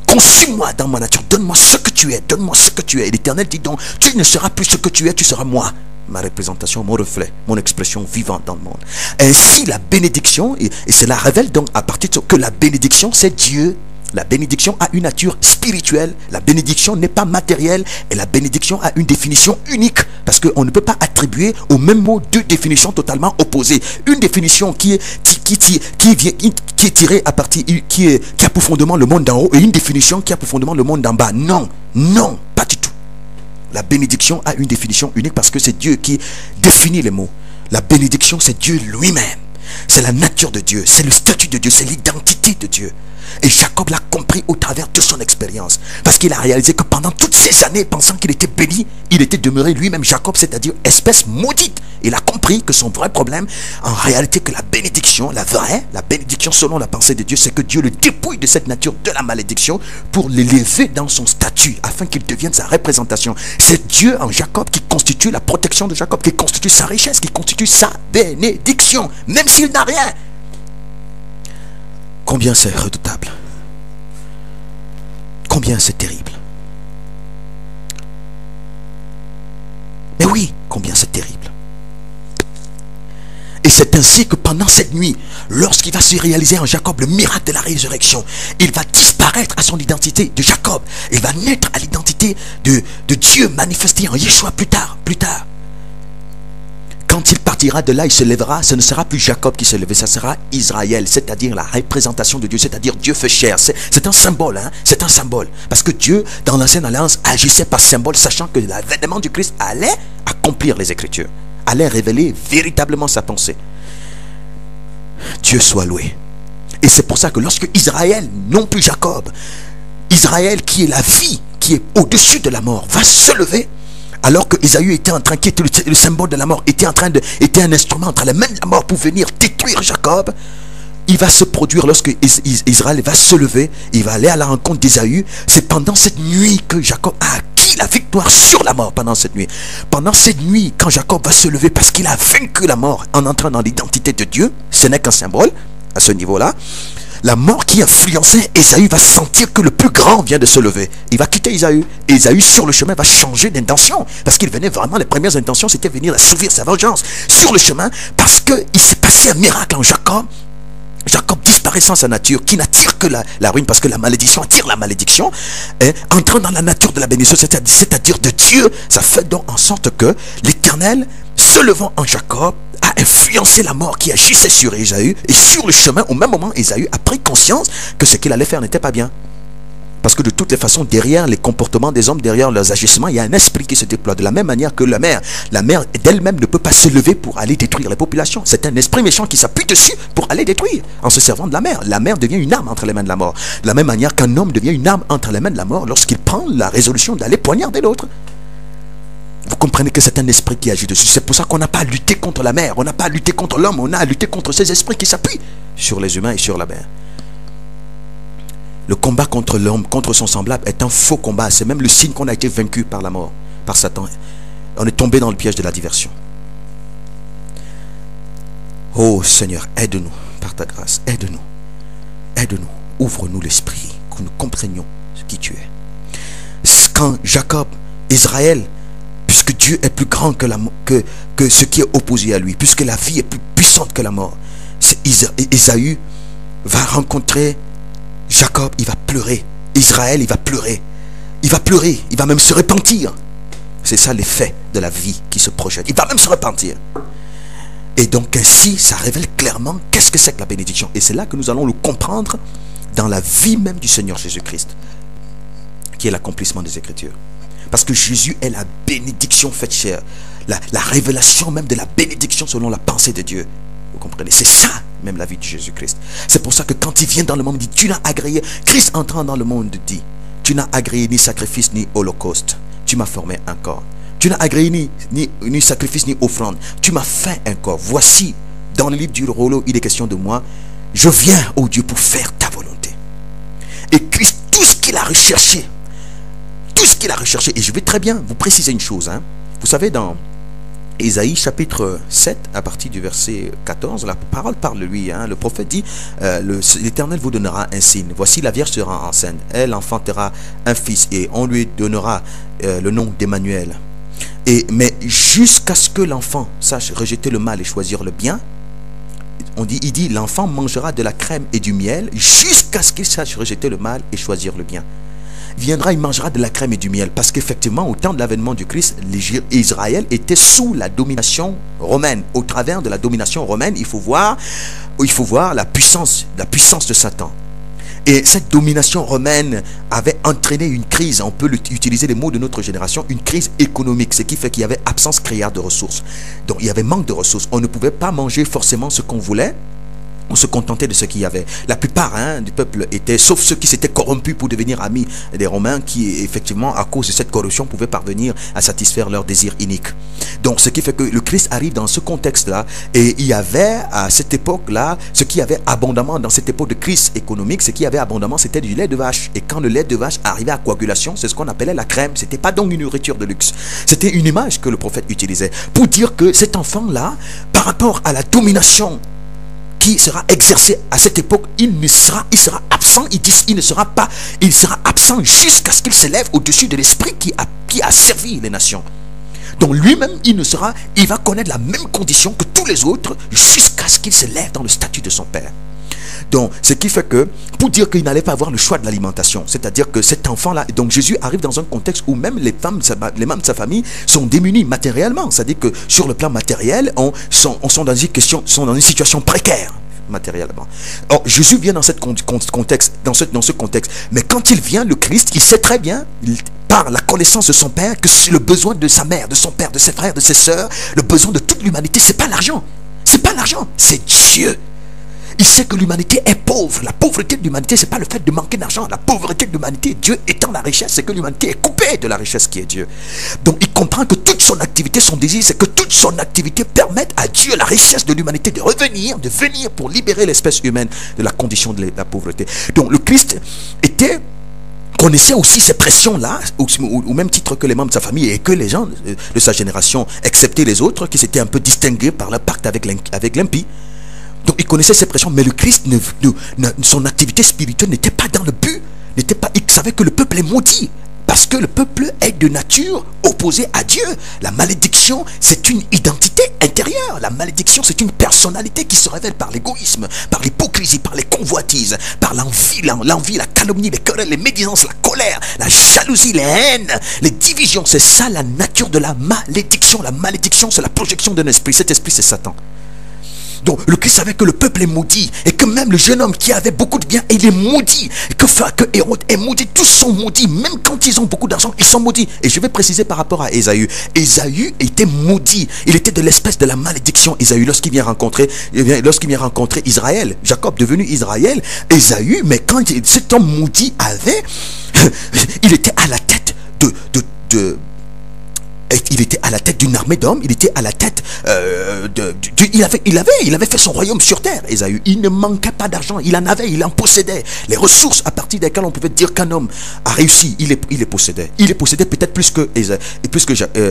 Consume-moi dans ma nature, donne-moi ce que tu es, donne-moi ce que tu es. Et l'Éternel dit donc, tu ne seras plus ce que tu es, tu seras moi. ma représentation, mon reflet, mon expression vivante dans le monde. Ainsi, la bénédiction, et cela révèle donc à partir de ce que la bénédiction, c'est Dieu. La bénédiction a une nature spirituelle, la bénédiction n'est pas matérielle et la bénédiction a une définition unique parce qu'on ne peut pas attribuer au même mot deux définitions totalement opposées. Une définition qui est tirée à partir, qui a pour fondement le monde d'en haut et une définition qui a pour fondement le monde d'en bas. Non, non, pas du tout. La bénédiction a une définition unique parce que c'est Dieu qui définit les mots. La bénédiction, c'est Dieu lui-même. C'est la nature de Dieu, c'est le statut de Dieu, c'est l'identité de Dieu. Et Jacob l'a compris au travers de son expérience. Parce qu'il a réalisé que pendant toutes ces années, pensant qu'il était béni, il était demeuré lui-même Jacob, c'est-à-dire espèce maudite. Il a compris que son vrai problème, en réalité, que la bénédiction, la bénédiction selon la pensée de Dieu, c'est que Dieu le dépouille de cette nature de la malédiction pour l'élever dans son statut, afin qu'il devienne sa représentation. C'est Dieu en Jacob qui constitue la protection de Jacob, qui constitue sa richesse, qui constitue sa bénédiction, même s'il n'a rien. Combien c'est redoutable. Combien c'est terrible. Mais oui, combien c'est terrible. Et c'est ainsi que pendant cette nuit, lorsqu'il va se réaliser en Jacob le miracle de la résurrection, il va disparaître à son identité de Jacob. Il va naître à l'identité de Dieu manifesté en Yeshua plus tard. Quand il partira de là, il se lèvera, ce ne sera plus Jacob qui se lèvera, ça sera Israël, c'est-à-dire la représentation de Dieu, c'est-à-dire Dieu fait chair. C'est un symbole, hein? C'est un symbole. Parce que Dieu, dans l'ancienne alliance, agissait par symbole, sachant que l'avènement du Christ allait accomplir les Écritures, allait révéler véritablement sa pensée. Dieu soit loué. Et c'est pour ça que lorsque Israël, non plus Jacob, Israël qui est la vie, qui est au-dessus de la mort, va se lever, alors que Ésaü était en train, qui était le symbole de la mort, était un instrument entre les mains de la mort pour venir détruire Jacob, il va se produire lorsque Israël va se lever, il va aller à la rencontre d'Ésaü. C'est pendant cette nuit que Jacob a acquis la victoire sur la mort. Pendant cette nuit, quand Jacob va se lever parce qu'il a vaincu la mort en entrant dans l'identité de Dieu, ce n'est qu'un symbole à ce niveau-là. La mort qui influençait Ésaü va sentir que le plus grand vient de se lever. Il va quitter Ésaü. Et Ésaü, sur le chemin, va changer d'intention. Parce qu'il venait vraiment, les premières intentions, c'était venir assouvir sa vengeance. Sur le chemin, parce qu'il s'est passé un miracle en Jacob. Jacob disparaissant sa nature, qui n'attire que la ruine, parce que la malédiction attire la malédiction, entrant dans la nature de la bénédiction, c'est-à-dire de Dieu, ça fait donc en sorte que l'Éternel, se levant en Jacob, a influencé la mort qui agissait sur Ésaü, et sur le chemin, au même moment, Ésaü a pris conscience que ce qu'il allait faire n'était pas bien. Parce que de toutes les façons, derrière les comportements des hommes, derrière leurs agissements, il y a un esprit qui se déploie. De la même manière que la mer d'elle-même ne peut pas se lever pour aller détruire les populations. C'est un esprit méchant qui s'appuie dessus pour aller détruire, en se servant de la mer. La mer devient une arme entre les mains de la mort. De la même manière qu'un homme devient une arme entre les mains de la mort lorsqu'il prend la résolution d'aller poignarder l'autre. Vous comprenez que c'est un esprit qui agit dessus. C'est pour ça qu'on n'a pas à lutter contre la mer, on n'a pas à lutter contre l'homme, on a à lutter contre ces esprits qui s'appuient sur les humains et sur la mer. Le combat contre l'homme, contre son semblable, est un faux combat. C'est même le signe qu'on a été vaincu par la mort, par Satan. On est tombé dans le piège de la diversion. Oh Seigneur, aide-nous par ta grâce. Aide-nous. Aide-nous. Ouvre-nous l'esprit, que nous comprenions ce qui tu es. Quand Jacob, Israël, puisque Dieu est plus grand que ce qui est opposé à lui, puisque la vie est plus puissante que la mort, Ésaü va rencontrer Jacob, il va pleurer. Israël, il va pleurer. Il va pleurer, il va même se repentir. C'est ça l'effet de la vie qui se projette. Il va même se repentir. Et donc ainsi, ça révèle clairement qu'est-ce que c'est que la bénédiction. Et c'est là que nous allons le comprendre dans la vie même du Seigneur Jésus-Christ, qui est l'accomplissement des Écritures. Parce que Jésus est la bénédiction faite chair. La révélation même de la bénédiction selon la pensée de Dieu. Vous comprenez? C'est ça même la vie de Jésus-Christ. C'est pour ça que quand il vient dans le monde, il dit, tu n'as agréé, Christ entrant dans le monde dit, tu n'as agréé ni sacrifice ni holocauste, tu m'as formé un corps. Tu n'as agréé ni sacrifice ni offrande, tu m'as fait un corps. Voici, dans le livre du Rollo, il est question de moi, je viens, ô Dieu, pour faire ta volonté. Et Christ, tout ce qu'il a recherché, et je vais très bien vous préciser une chose, hein. Vous savez, dans Ésaïe chapitre 7, à partir du verset 14, la parole parle de lui, hein, le prophète dit, l'Éternel vous donnera un signe. Voici, la Vierge sera enceinte, elle enfantera un fils et on lui donnera le nom d'Emmanuel. Mais jusqu'à ce que l'enfant sache rejeter le mal et choisir le bien, il dit l'enfant mangera de la crème et du miel jusqu'à ce qu'il sache rejeter le mal et choisir le bien. Viendra, il mangera de la crème et du miel, parce qu'effectivement au temps de l'avènement du Christ, Israël était sous la domination romaine. Au travers de la domination romaine, il faut voir la puissance de Satan. Et cette domination romaine avait entraîné une crise, on peut utiliser les mots de notre génération, une crise économique, ce qui fait qu'il y avait absence criarde de ressources. Donc il y avait manque de ressources, on ne pouvait pas manger forcément ce qu'on voulait. On se contentait de ce qu'il y avait. La plupart du peuple étaient, sauf ceux qui s'étaient corrompus pour devenir amis des Romains, qui effectivement, à cause de cette corruption, pouvaient parvenir à satisfaire leurs désirs iniques. Donc, ce qui fait que le Christ arrive dans ce contexte-là, et il y avait à cette époque-là, ce qui y avait abondamment dans cette époque de crise économique, ce qui y avait abondamment, c'était du lait de vache. Et quand le lait de vache arrivait à coagulation, c'est ce qu'on appelait la crème. C'était pas donc une nourriture de luxe. C'était une image que le prophète utilisait pour dire que cet enfant-là, par rapport à la domination qui sera exercé à cette époque, il sera absent. Ils disent il sera absent jusqu'à ce qu'il s'élève au-dessus de l'esprit qui a servi les nations. Donc lui-même, il va connaître la même condition que tous les autres jusqu'à ce qu'il s'élève dans le statut de son père. Donc, ce qui fait que, pour dire qu'il n'allait pas avoir le choix de l'alimentation, c'est-à-dire que cet enfant-là, donc Jésus arrive dans un contexte où même les membres de sa famille sont démunis matériellement. C'est-à-dire que sur le plan matériel, sont dans une situation précaire matériellement. Or, Jésus vient dans ce contexte. Mais quand il vient, le Christ, il sait très bien, par la connaissance de son Père, que le besoin de sa mère, de son père, de ses frères, de ses sœurs, le besoin de toute l'humanité, c'est pas l'argent. C'est pas l'argent, c'est Dieu. Il sait que l'humanité est pauvre. La pauvreté de l'humanité, ce n'est pas le fait de manquer d'argent. La pauvreté de l'humanité, Dieu étant la richesse, c'est que l'humanité est coupée de la richesse qui est Dieu. Donc il comprend que toute son activité, son désir, c'est que toute son activité permette à Dieu, la richesse de l'humanité, de venir pour libérer l'espèce humaine de la condition de la pauvreté. Donc le Christ connaissait aussi ces pressions-là, au même titre que les membres de sa famille et que les gens de sa génération, excepté les autres, qui s'étaient un peu distingués par le pacte avec l'impie. Donc il connaissait ces pressions, mais le Christ, son activité spirituelle n'était pas dans le but, il savait que le peuple est maudit, parce que le peuple est de nature opposée à Dieu. La malédiction, c'est une identité intérieure. La malédiction, c'est une personnalité qui se révèle par l'égoïsme, par l'hypocrisie, par les convoitises, par l'envie, la calomnie, les querelles, les médisances, la colère, la jalousie, les haines, les divisions. C'est ça la nature de la malédiction. La malédiction, c'est la projection d'un esprit. Cet esprit, c'est Satan. Donc le Christ savait que le peuple est maudit, et que même le jeune homme qui avait beaucoup de biens, il est maudit, que Hérode est maudit, tous sont maudits, même quand ils ont beaucoup d'argent, ils sont maudits. Et je vais préciser par rapport à Ésaü. Ésaü était maudit, il était de l'espèce de la malédiction. Ésaü, lorsqu'il vient rencontrer Israël, Jacob devenu Israël, Ésaü, mais quand cet homme maudit il était à la tête il était à la tête d'une armée d'hommes, il était à la tête il avait fait son royaume sur terre. Ésaü, il ne manquait pas d'argent, il en possédait les ressources à partir desquelles on pouvait dire qu'un homme a réussi, il les possédait peut-être plus que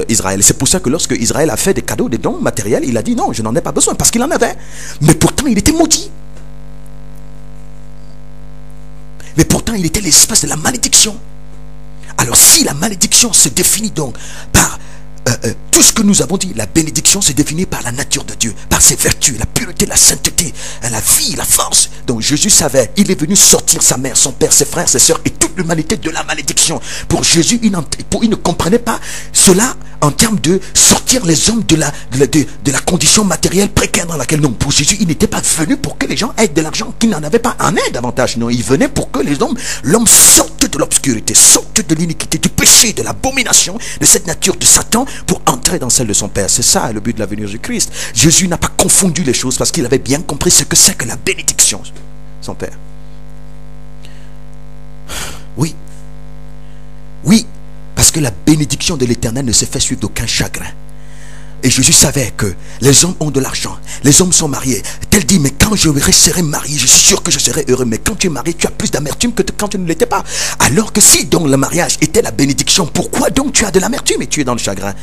Israël. C'est pour ça que lorsque Israël a fait des cadeaux, des dons matériels, il a dit non, je n'en ai pas besoin, parce qu'il en avait, mais pourtant il était maudit. Mais pourtant il était l'espèce de la malédiction. Alors si la malédiction se définit donc par tout ce que nous avons dit, la bénédiction se définit par la nature de Dieu, par ses vertus, la pureté, la sainteté, la vie, la force. Donc Jésus savait, il est venu sortir sa mère, son père, ses frères, ses sœurs et toute l'humanité de la malédiction. Pour Jésus, il ne comprenait pas cela en termes de sortir les hommes de la condition matérielle précaire dans laquelle, non, pour Jésus, il n'était pas venu pour que les gens aient de l'argent qu'ils n'en avaient pas en aient davantage. Non, il venait pour que l'homme sorte de l'obscurité, sorte de l'iniquité, du péché, de l'abomination, de cette nature de Satan, pour entrer dans celle de son Père. C'est ça le but de la venue du Christ. Jésus n'a pas confondu les choses, parce qu'il avait bien compris ce que c'est que la bénédiction, son Père. Oui, parce que la bénédiction de l'Éternel ne se fait suivre d'aucun chagrin. Et Jésus savait que les hommes ont de l'argent, les hommes sont mariés. Tel dit, mais quand je serai marié, je suis sûr que je serai heureux. Mais quand tu es marié, tu as plus d'amertume que quand tu ne l'étais pas. Alors que si donc le mariage était la bénédiction, pourquoi donc tu as de l'amertume et tu es dans le chagrin?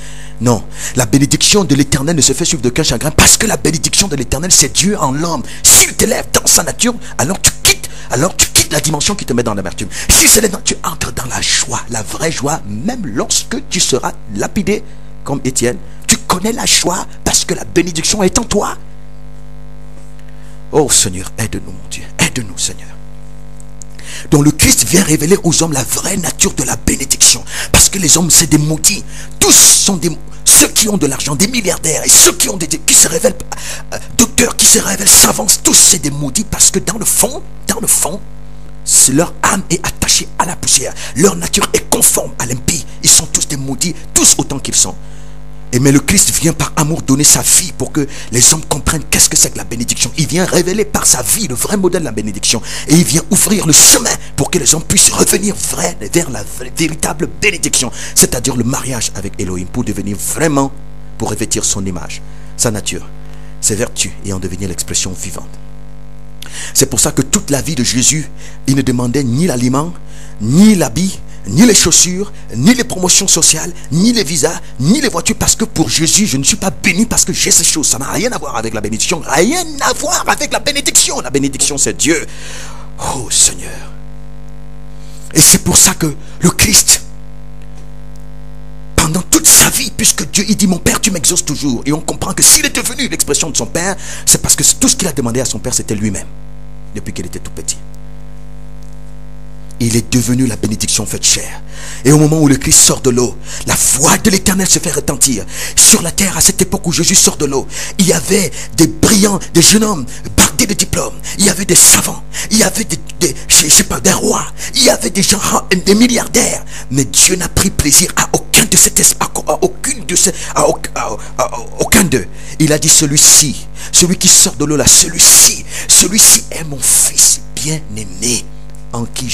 Non, la bénédiction de l'Éternel ne se fait suivre d'aucun chagrin, parce que la bénédiction de l'Éternel, c'est Dieu en l'homme. S'il t'élève dans sa nature, alors tu quittes la dimension qui te met dans l'amertume. Si c'est là, tu entres dans la joie, la vraie joie, même lorsque tu seras lapidé comme Étienne. Tu connais la joie parce que la bénédiction est en toi. Oh Seigneur, aide-nous mon Dieu, aide-nous Seigneur. Donc le Christ vient révéler aux hommes la vraie nature de la bénédiction. Parce que les hommes, c'est des maudits. Tous sont des... Ceux qui ont de l'argent, des milliardaires, et ceux qui ont qui se révèlent docteurs, qui se révèlent savants, tous c'est des maudits parce que dans le fond, leur âme est attachée à la poussière. Leur nature est conforme à l'impie. Ils sont tous des maudits, tous autant qu'ils sont. Et mais le Christ vient par amour donner sa vie pour que les hommes comprennent qu'est-ce que c'est que la bénédiction. Il vient révéler par sa vie le vrai modèle de la bénédiction. Et il vient ouvrir le chemin pour que les hommes puissent revenir vers la véritable bénédiction. C'est-à-dire le mariage avec Elohim pour devenir vraiment, pour revêtir son image, sa nature, ses vertus et en devenir l'expression vivante. C'est pour ça que toute la vie de Jésus, il ne demandait ni l'aliment, ni l'habit, ni les chaussures, ni les promotions sociales, ni les visas, ni les voitures. Parce que pour Jésus, je ne suis pas béni parce que j'ai ces choses. Ça n'a rien à voir avec la bénédiction. Rien à voir avec la bénédiction. La bénédiction, c'est Dieu. Oh Seigneur. Et c'est pour ça que le Christ, pendant toute sa vie, puisque Dieu, il dit, mon Père, tu m'exauces toujours. Et on comprend que s'il est devenu l'expression de son Père, c'est parce que tout ce qu'il a demandé à son Père, c'était lui-même. Depuis qu'il était tout petit. Il est devenu la bénédiction faite chair. Et au moment où le Christ sort de l'eau, la voix de l'Éternel se fait retentir. Sur la terre, à cette époque où Jésus sort de l'eau, il y avait des brillants, des jeunes hommes bardés de diplômes. Il y avait des savants. Il y avait des rois. Il y avait des gens, des milliardaires. Mais Dieu n'a pris plaisir à aucun de ces aucun d'eux. Il a dit celui-ci, celui qui sort de l'eau là, celui-ci est mon fils bien-aimé en qui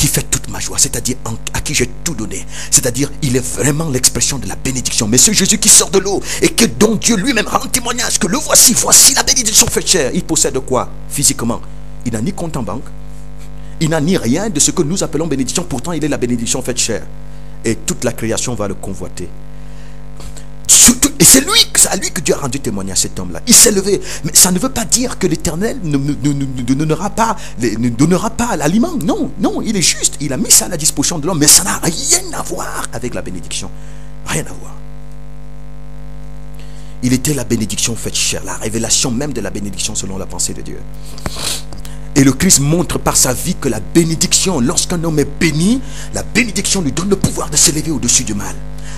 fait toute ma joie, c'est-à-dire à qui j'ai tout donné. C'est-à-dire, il est vraiment l'expression de la bénédiction. Mais ce Jésus qui sort de l'eau et que dont Dieu lui-même rend témoignage que le voici la bénédiction faite chair. Il possède quoi physiquement? Il n'a ni compte en banque, il n'a ni rien de ce que nous appelons bénédiction. Pourtant, il est la bénédiction faite chair. Et toute la création va le convoiter. Et c'est à lui que Dieu a rendu témoignage, cet homme-là. Il s'est levé. Mais ça ne veut pas dire que l'Éternel ne donnera pas l'aliment. Non, non, il est juste. Il a mis ça à la disposition de l'homme. Mais ça n'a rien à voir avec la bénédiction. Rien à voir. Il était la bénédiction faite chair. La révélation même de la bénédiction selon la pensée de Dieu. Et le Christ montre par sa vie que la bénédiction, lorsqu'un homme est béni, la bénédiction lui donne le pouvoir de s'élever au-dessus du mal.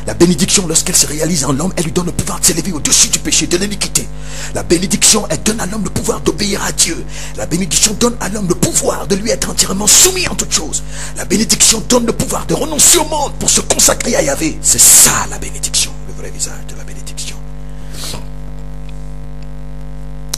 La bénédiction, lorsqu'elle se réalise en l'homme, elle lui donne le pouvoir de s'élever au-dessus du péché, de l'iniquité. La bénédiction, elle donne à l'homme le pouvoir d'obéir à Dieu. La bénédiction donne à l'homme le pouvoir de lui être entièrement soumis en toutes choses. La bénédiction donne le pouvoir de renoncer au monde pour se consacrer à Yahvé. C'est ça la bénédiction, le vrai visage de la bénédiction.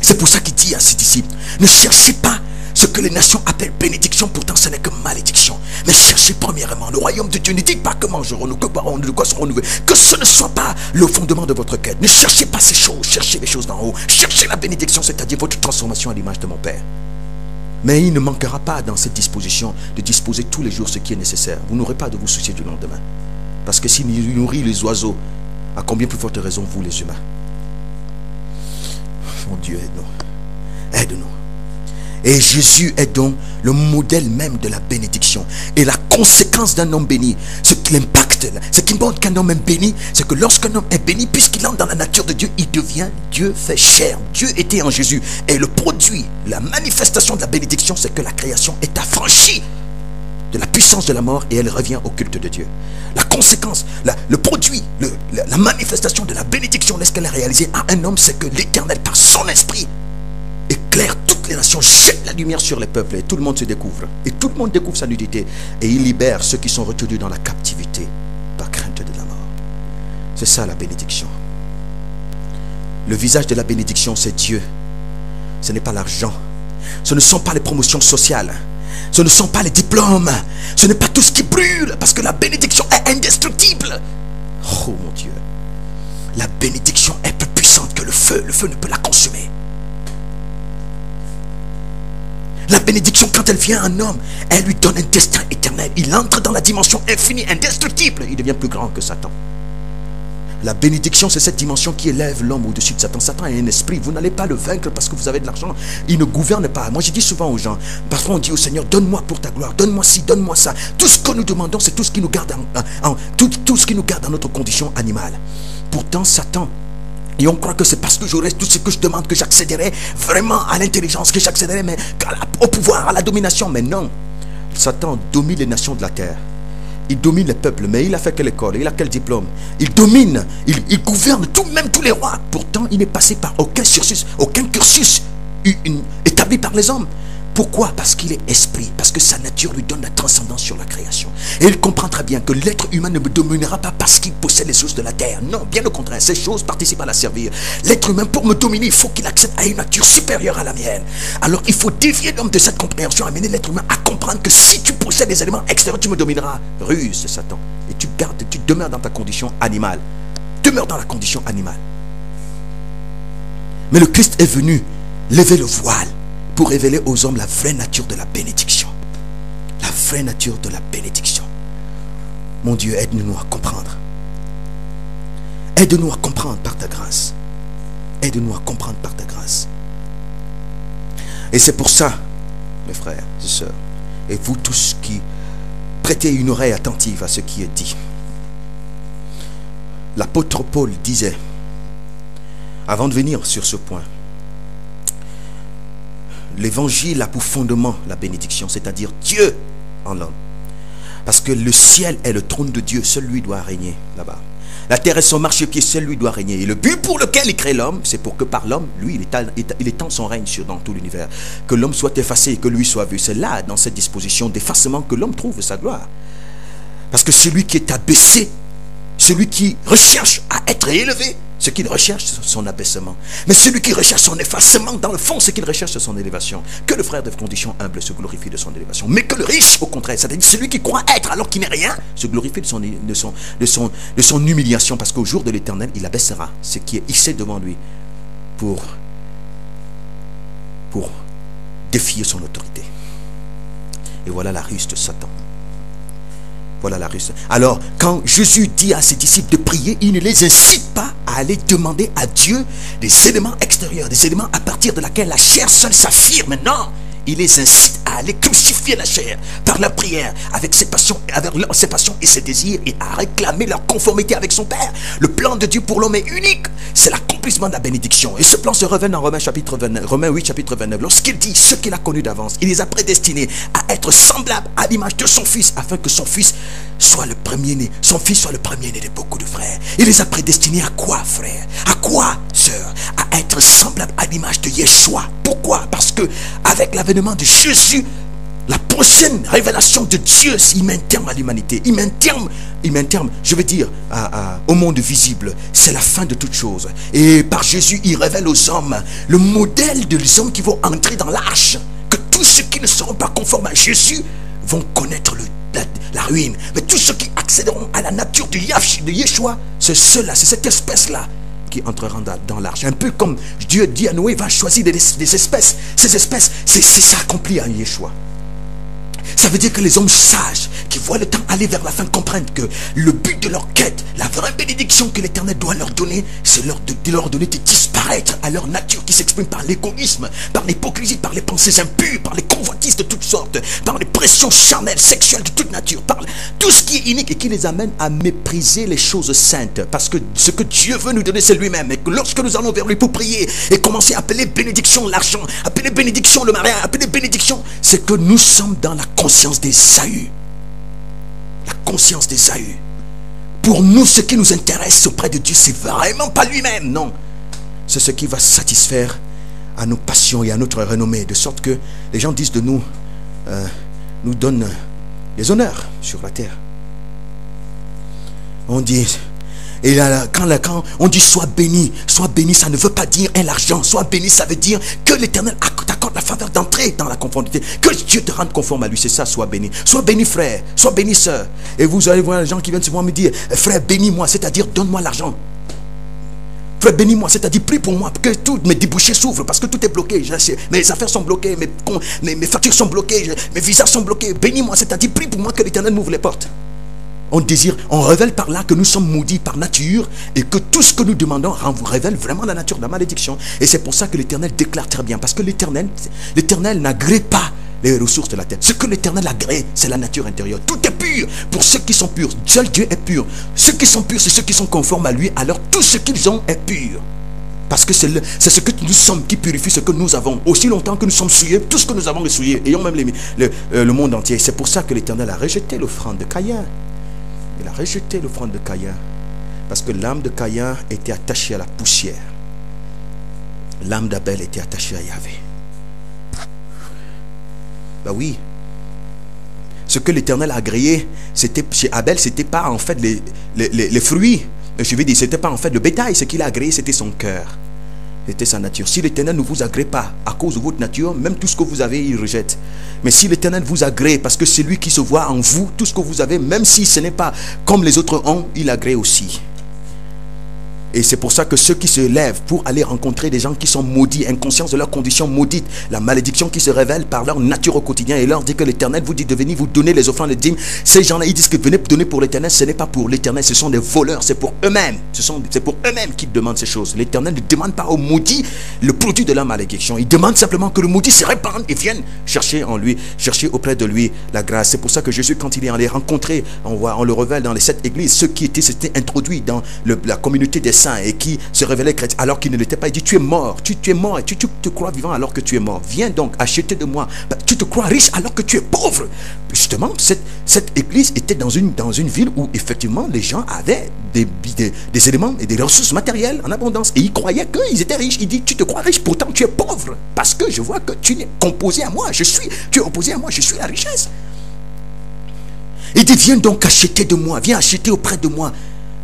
C'est pour ça qu'il dit à ses disciples, ne cherchez pas ce que les nations appellent bénédiction, pourtant ce n'est que malédiction. Mais cherchez premièrement le royaume de Dieu. Ne dites pas que mangerons-nous, que boirons-nous, de quoi serons-nous. Que ce ne soit pas le fondement de votre quête. Ne cherchez pas ces choses, cherchez les choses d'en haut. Cherchez la bénédiction, c'est-à-dire votre transformation à l'image de mon Père. Mais il ne manquera pas dans cette disposition de disposer tous les jours ce qui est nécessaire. Vous n'aurez pas de vous soucier du lendemain. Parce que s'il nourrit les oiseaux, à combien plus forte raison vous les humains? Mon Dieu, aide-nous. Aide-nous. Et Jésus est donc le modèle même de la bénédiction. Et la conséquence d'un homme béni, ce qui l'impacte, ce qui montre qu'un homme est béni, c'est que lorsqu'un homme est béni, puisqu'il entre dans la nature de Dieu, il devient Dieu fait chair. Dieu était en Jésus. Et le produit, la manifestation de la bénédiction, c'est que la création est affranchie de la puissance de la mort et elle revient au culte de Dieu. La conséquence, le produit, la manifestation de la bénédiction, lorsqu'elle est réalisée à un homme, c'est que l'Éternel, par son esprit, éclaire toutes les nations, jette la lumière sur les peuples et tout le monde se découvre. Et tout le monde découvre sa nudité. Et il libère ceux qui sont retenus dans la captivité par crainte de la mort. C'est ça la bénédiction. Le visage de la bénédiction, c'est Dieu. Ce n'est pas l'argent. Ce ne sont pas les promotions sociales. Ce ne sont pas les diplômes. Ce n'est pas tout ce qui brûle. Parce que la bénédiction est indestructible. Oh mon Dieu. La bénédiction est plus puissante que le feu. Le feu ne peut la consumer. La bénédiction, quand elle vient à un homme, elle lui donne un destin éternel. Il entre dans la dimension infinie, indestructible. Il devient plus grand que Satan. La bénédiction, c'est cette dimension qui élève l'homme au-dessus de Satan. Satan est un esprit. Vous n'allez pas le vaincre parce que vous avez de l'argent. Il ne gouverne pas. Moi, je dis souvent aux gens, parfois on dit au Seigneur, donne-moi pour ta gloire, donne-moi ci, donne-moi ça. Tout ce que nous demandons, c'est tout ce qui nous garde tout ce qui nous garde dans notre condition animale. Pourtant, Satan, et on croit que c'est parce que j'aurai tout ce que je demande que j'accéderai vraiment à l'intelligence, que j'accéderai au pouvoir, à la domination. Mais non, Satan domine les nations de la terre. Il domine les peuples, mais il a fait quelle école? Il a quel diplôme? Il domine, il gouverne même tous les rois. Pourtant, il n'est passé par aucun cursus établi par les hommes. Pourquoi? Parce qu'il est esprit, parce que sa nature lui donne la transcendance sur la création. Et il comprend très bien que l'être humain ne me dominera pas parce qu'il possède les choses de la terre. Non, bien au contraire, ces choses participent à la servir. L'être humain, pour me dominer, il faut qu'il accède à une nature supérieure à la mienne. Alors il faut dévier l'homme de cette compréhension, amener l'être humain à comprendre que si tu possèdes les éléments extérieurs, tu me domineras. Ruse de Satan. Et tu demeures dans ta condition animale. Demeure dans la condition animale. Mais le Christ est venu lever le voile pour révéler aux hommes la vraie nature de la bénédiction. La vraie nature de la bénédiction. Mon Dieu, aide-nous à comprendre. Aide-nous à comprendre par ta grâce. Aide-nous à comprendre par ta grâce. Et c'est pour ça, mes frères et sœurs, et vous tous qui prêtez une oreille attentive à ce qui est dit. L'apôtre Paul disait, avant de venir sur ce point, l'évangile a pour fondement la bénédiction, c'est-à-dire Dieu en l'homme. Parce que le ciel est le trône de Dieu, seul lui doit régner là-bas. La terre est son marchepied, seul lui doit régner. Et le but pour lequel il crée l'homme, c'est pour que par l'homme, lui, il étend son règne dans tout l'univers. Que l'homme soit effacé et que lui soit vu. C'est là, dans cette disposition d'effacement, que l'homme trouve sa gloire. Parce que celui qui est abaissé, celui qui recherche à être élevé, ce qu'il recherche, c'est son abaissement. Mais celui qui recherche son effacement, dans le fond, ce qu'il recherche, c'est son élévation. Que le frère de condition humble se glorifie de son élévation. Mais que le riche, au contraire, c'est-à-dire celui qui croit être alors qu'il n'est rien, se glorifie de son humiliation. Parce qu'au jour de l'éternel, il abaissera ce qui est hissé devant lui pour défier son autorité. Et voilà la ruse de Satan. Voilà la ruse. Alors, quand Jésus dit à ses disciples de prier, il ne les incite pas à aller demander à Dieu des éléments extérieurs, des éléments à partir de laquelle la chair seule s'affirme. Non, il les incite à aller crucifier la chair par la prière, avec ses passions et ses désirs, et à réclamer leur conformité avec son Père. Le plan de Dieu pour l'homme est unique. C'est l'accomplissement de la bénédiction. Et ce plan se révèle dans Romains 8, chapitre 29. Lorsqu'il dit ce qu'il a connu d'avance, il les a prédestinés à être semblables à l'image de son Fils, afin que son Fils soit le premier-né. Son Fils soit le premier-né de beaucoup de frères. Il les a prédestinés à quoi, frère? À quoi, sœur? À être semblables à l'image de Yeshua. Pourquoi? Parce que avec l'avènement de Jésus, la prochaine révélation de Dieu, il met un terme à l'humanité. Il met un terme, je veux dire, au monde visible. C'est la fin de toute chose. Et par Jésus, il révèle aux hommes le modèle des hommes qui vont entrer dans l'arche. Que tous ceux qui ne seront pas conformes à Jésus vont connaître la ruine. Mais tous ceux qui accéderont à la nature de Yeshua, c'est ceux-là, c'est cette espèce-là qui entreront dans l'arche. Un peu comme Dieu dit à Noé, va choisir des espèces. Ces espèces, c'est ça accompli à Yeshua. Ça veut dire que les hommes sages qui voient le temps aller vers la fin comprennent que le but de leur quête, la vraie bénédiction que l'Éternel doit leur donner, c'est de leur donner de disparaître à leur nature qui s'exprime par l'égoïsme, par l'hypocrisie, par les pensées impures, par les convoitises de toutes sortes, par les pressions charnelles, sexuelles de toute nature, par tout ce qui est inique et qui les amène à mépriser les choses saintes. Parce que ce que Dieu veut nous donner, c'est lui-même. Et que lorsque nous allons vers lui pour prier et commencer à appeler bénédiction l'argent, appeler bénédiction le mariage, appeler bénédiction, c'est que nous sommes dans la conscience d'Ésaü. La conscience d'Ésaü. Pour nous, ce qui nous intéresse auprès de Dieu, c'est vraiment pas lui-même, non. C'est ce qui va satisfaire à nos passions et à notre renommée, de sorte que les gens disent de nous, nous donnent des honneurs sur la terre. On dit, et là, quand on dit sois béni, ça ne veut pas dire l'argent. Sois béni, ça veut dire que l'Éternel t'accorde la faveur d'entrer dans la conformité, que Dieu te rende conforme à lui. C'est ça, sois béni. Sois béni, frère, sois béni, sœur. Et vous allez voir les gens qui viennent souvent me dire, frère, bénis-moi, c'est-à-dire donne-moi l'argent. Frère, bénis-moi, c'est-à-dire prie pour moi, que tous mes débouchés s'ouvrent, parce que tout est bloqué. Mes affaires sont bloquées, mes factures sont bloquées, mes visas sont bloqués. Bénis-moi, c'est-à-dire prie pour moi que l'Éternel m'ouvre les portes. On désire, on révèle par là que nous sommes maudits par nature et que tout ce que nous demandons révèle vraiment la nature de la malédiction. Et c'est pour ça que l'Éternel déclare très bien, parce que l'Éternel n'agrée pas les ressources de la terre. Ce que l'Éternel agrée, c'est la nature intérieure. Tout est pur pour ceux qui sont purs. Seul Dieu est pur. Ceux qui sont purs, c'est ceux qui sont conformes à lui. Alors tout ce qu'ils ont est pur. Parce que c'est ce que nous sommes qui purifie ce que nous avons. Aussi longtemps que nous sommes souillés, tout ce que nous avons est souillé, ayant même le monde entier. C'est pour ça que l'Éternel a rejeté l'offrande de Caïn. Il a rejeté l'offrande de Caïn. Parce que l'âme de Caïn était attachée à la poussière. L'âme d'Abel était attachée à Yahvé. Ben oui. Ce que l'Éternel a agréé, c'était chez Abel, c'était pas en fait les fruits. Je veux dire, c'était pas en fait le bétail. Ce qu'il a agréé, c'était son cœur. C'était sa nature. Si l'Éternel ne vous agrée pas à cause de votre nature, même tout ce que vous avez, il rejette. Mais si l'Éternel vous agrée, parce que c'est lui qui se voit en vous, tout ce que vous avez, même si ce n'est pas comme les autres ont, il agrée aussi. Et c'est pour ça que ceux qui se lèvent pour aller rencontrer des gens qui sont maudits, inconscients de leur condition maudite, la malédiction qui se révèle par leur nature au quotidien, et leur dit que l'Éternel vous dit de venir vous donner les offrandes, les dîmes. Ces gens-là, ils disent que venez donner pour l'Éternel. Ce n'est pas pour l'Éternel, ce sont des voleurs, c'est pour eux-mêmes. C'est pour eux-mêmes qu'ils demandent ces choses. L'Éternel ne demande pas aux maudits le produit de la malédiction. Il demande simplement que le maudit se répande et vienne chercher en lui, chercher auprès de lui la grâce. C'est pour ça que Jésus, quand il est allé rencontrer, on le révèle dans les 7 églises, ceux qui s'étaient introduits dans la communauté des saints et qui se révélaient chrétiens alors qu'ils ne l'étaient pas. Il dit, tu es mort, tu es mort et tu te crois vivant alors que tu es mort. Viens donc acheter de moi. Tu te crois riche alors que tu es pauvre. Justement, cette église était dans une ville où effectivement les gens avaient des éléments et des ressources matérielles en abondance. Et ils croyaient qu'ils étaient riches. Il dit, tu te crois riche, pourtant tu es pauvre. Parce que je vois que tu es composé à moi. Tu es opposé à moi, je suis la richesse. Il dit, viens donc acheter de moi, viens acheter auprès de moi.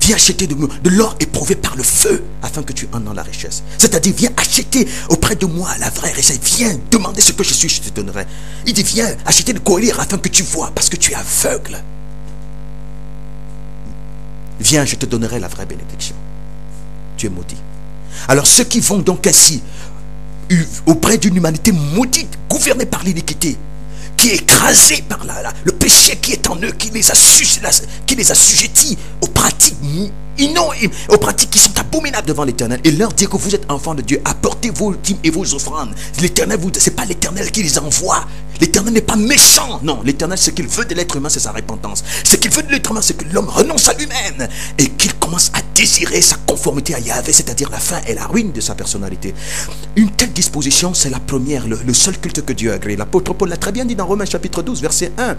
Viens acheter de l'or éprouvé par le feu afin que tu en aies la richesse. C'est-à-dire, viens acheter auprès de moi la vraie richesse. Viens demander ce que je suis, je te donnerai. Il dit, viens acheter le collier afin que tu vois parce que tu es aveugle. Viens, je te donnerai la vraie bénédiction. Tu es maudit. Alors ceux qui vont donc ainsi auprès d'une humanité maudite, gouvernée par l'iniquité, qui est écrasé par le péché qui est en eux, qui les assujettit aux pratiques aux pratiques qui sont abominables devant l'Éternel, et leur dire que vous êtes enfants de Dieu, apportez vos dîmes et vos offrandes. L'Éternel, c'est pas l'Éternel qui les envoie. L'Éternel n'est pas méchant. Non, l'Éternel, ce qu'il veut de l'être humain, c'est sa repentance. Ce qu'il veut de l'être humain, c'est que l'homme renonce à lui-même et qu'il commence à désirer sa conformité à Yahvé, c'est-à-dire la fin et la ruine de sa personnalité. Une telle disposition, c'est la première, le seul culte que Dieu a agréé. L'apôtre Paul l'a très bien dit dans Romains chapitre 12, verset 1.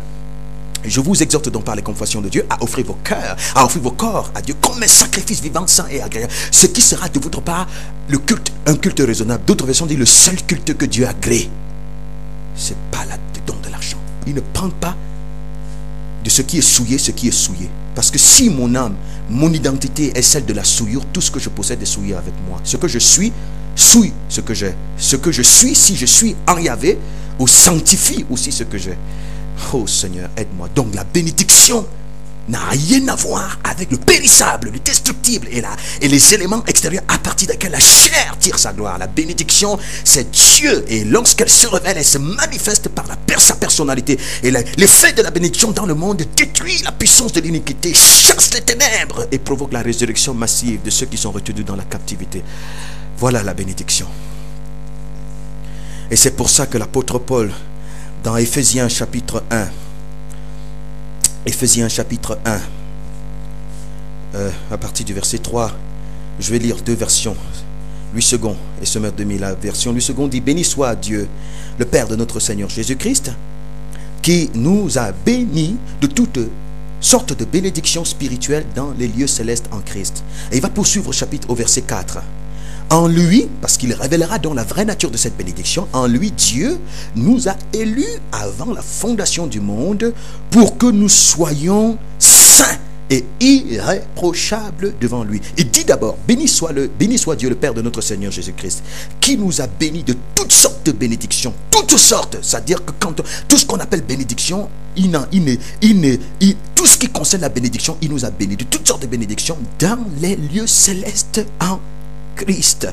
Je vous exhorte donc par les confessions de Dieu à offrir vos cœurs, à offrir vos corps à Dieu comme un sacrifice vivant, saint et agréable. Ce qui sera de votre part le culte, un culte raisonnable. D'autres versions disent le seul culte que Dieu agrée. C'est pas le don de l'argent. Il ne prend pas de ce qui est souillé, ce qui est souillé. Parce que si mon âme, mon identité est celle de la souillure, tout ce que je possède est souillé avec moi. Ce que je suis, souille ce que j'ai. Ce que je suis, si je suis en Yahvé, ou sanctifie aussi ce que j'ai. Oh Seigneur, aide-moi. Donc la bénédiction n'a rien à voir avec le périssable, le destructible et les éléments extérieurs à partir desquels la chair tire sa gloire. La bénédiction, c'est Dieu. Et lorsqu'elle se révèle, elle se manifeste par sa personnalité. Et l'effet de la bénédiction dans le monde détruit la puissance de l'iniquité, chasse les ténèbres et provoque la résurrection massive de ceux qui sont retenus dans la captivité. Voilà la bénédiction. Et c'est pour ça que l'apôtre Paul, dans Éphésiens chapitre 1, à partir du verset 3, je vais lire 2 versions. Louis II et Semeur 2000, la version Louis II dit: béni soit Dieu, le Père de notre Seigneur Jésus-Christ, qui nous a bénis de toutes sortes de bénédictions spirituelles dans les lieux célestes en Christ. Et il va poursuivre au chapitre au verset 4. En lui, parce qu'il révélera donc la vraie nature de cette bénédiction, en lui Dieu nous a élus avant la fondation du monde pour que nous soyons saints et irréprochables devant lui. Il dit d'abord: béni soit Dieu le Père de notre Seigneur Jésus-Christ, qui nous a bénis de toutes sortes de bénédictions, toutes sortes, c'est-à-dire que quand tout ce qu'on appelle bénédiction, tout ce qui concerne la bénédiction, il nous a bénis de toutes sortes de bénédictions dans les lieux célestes en Christ.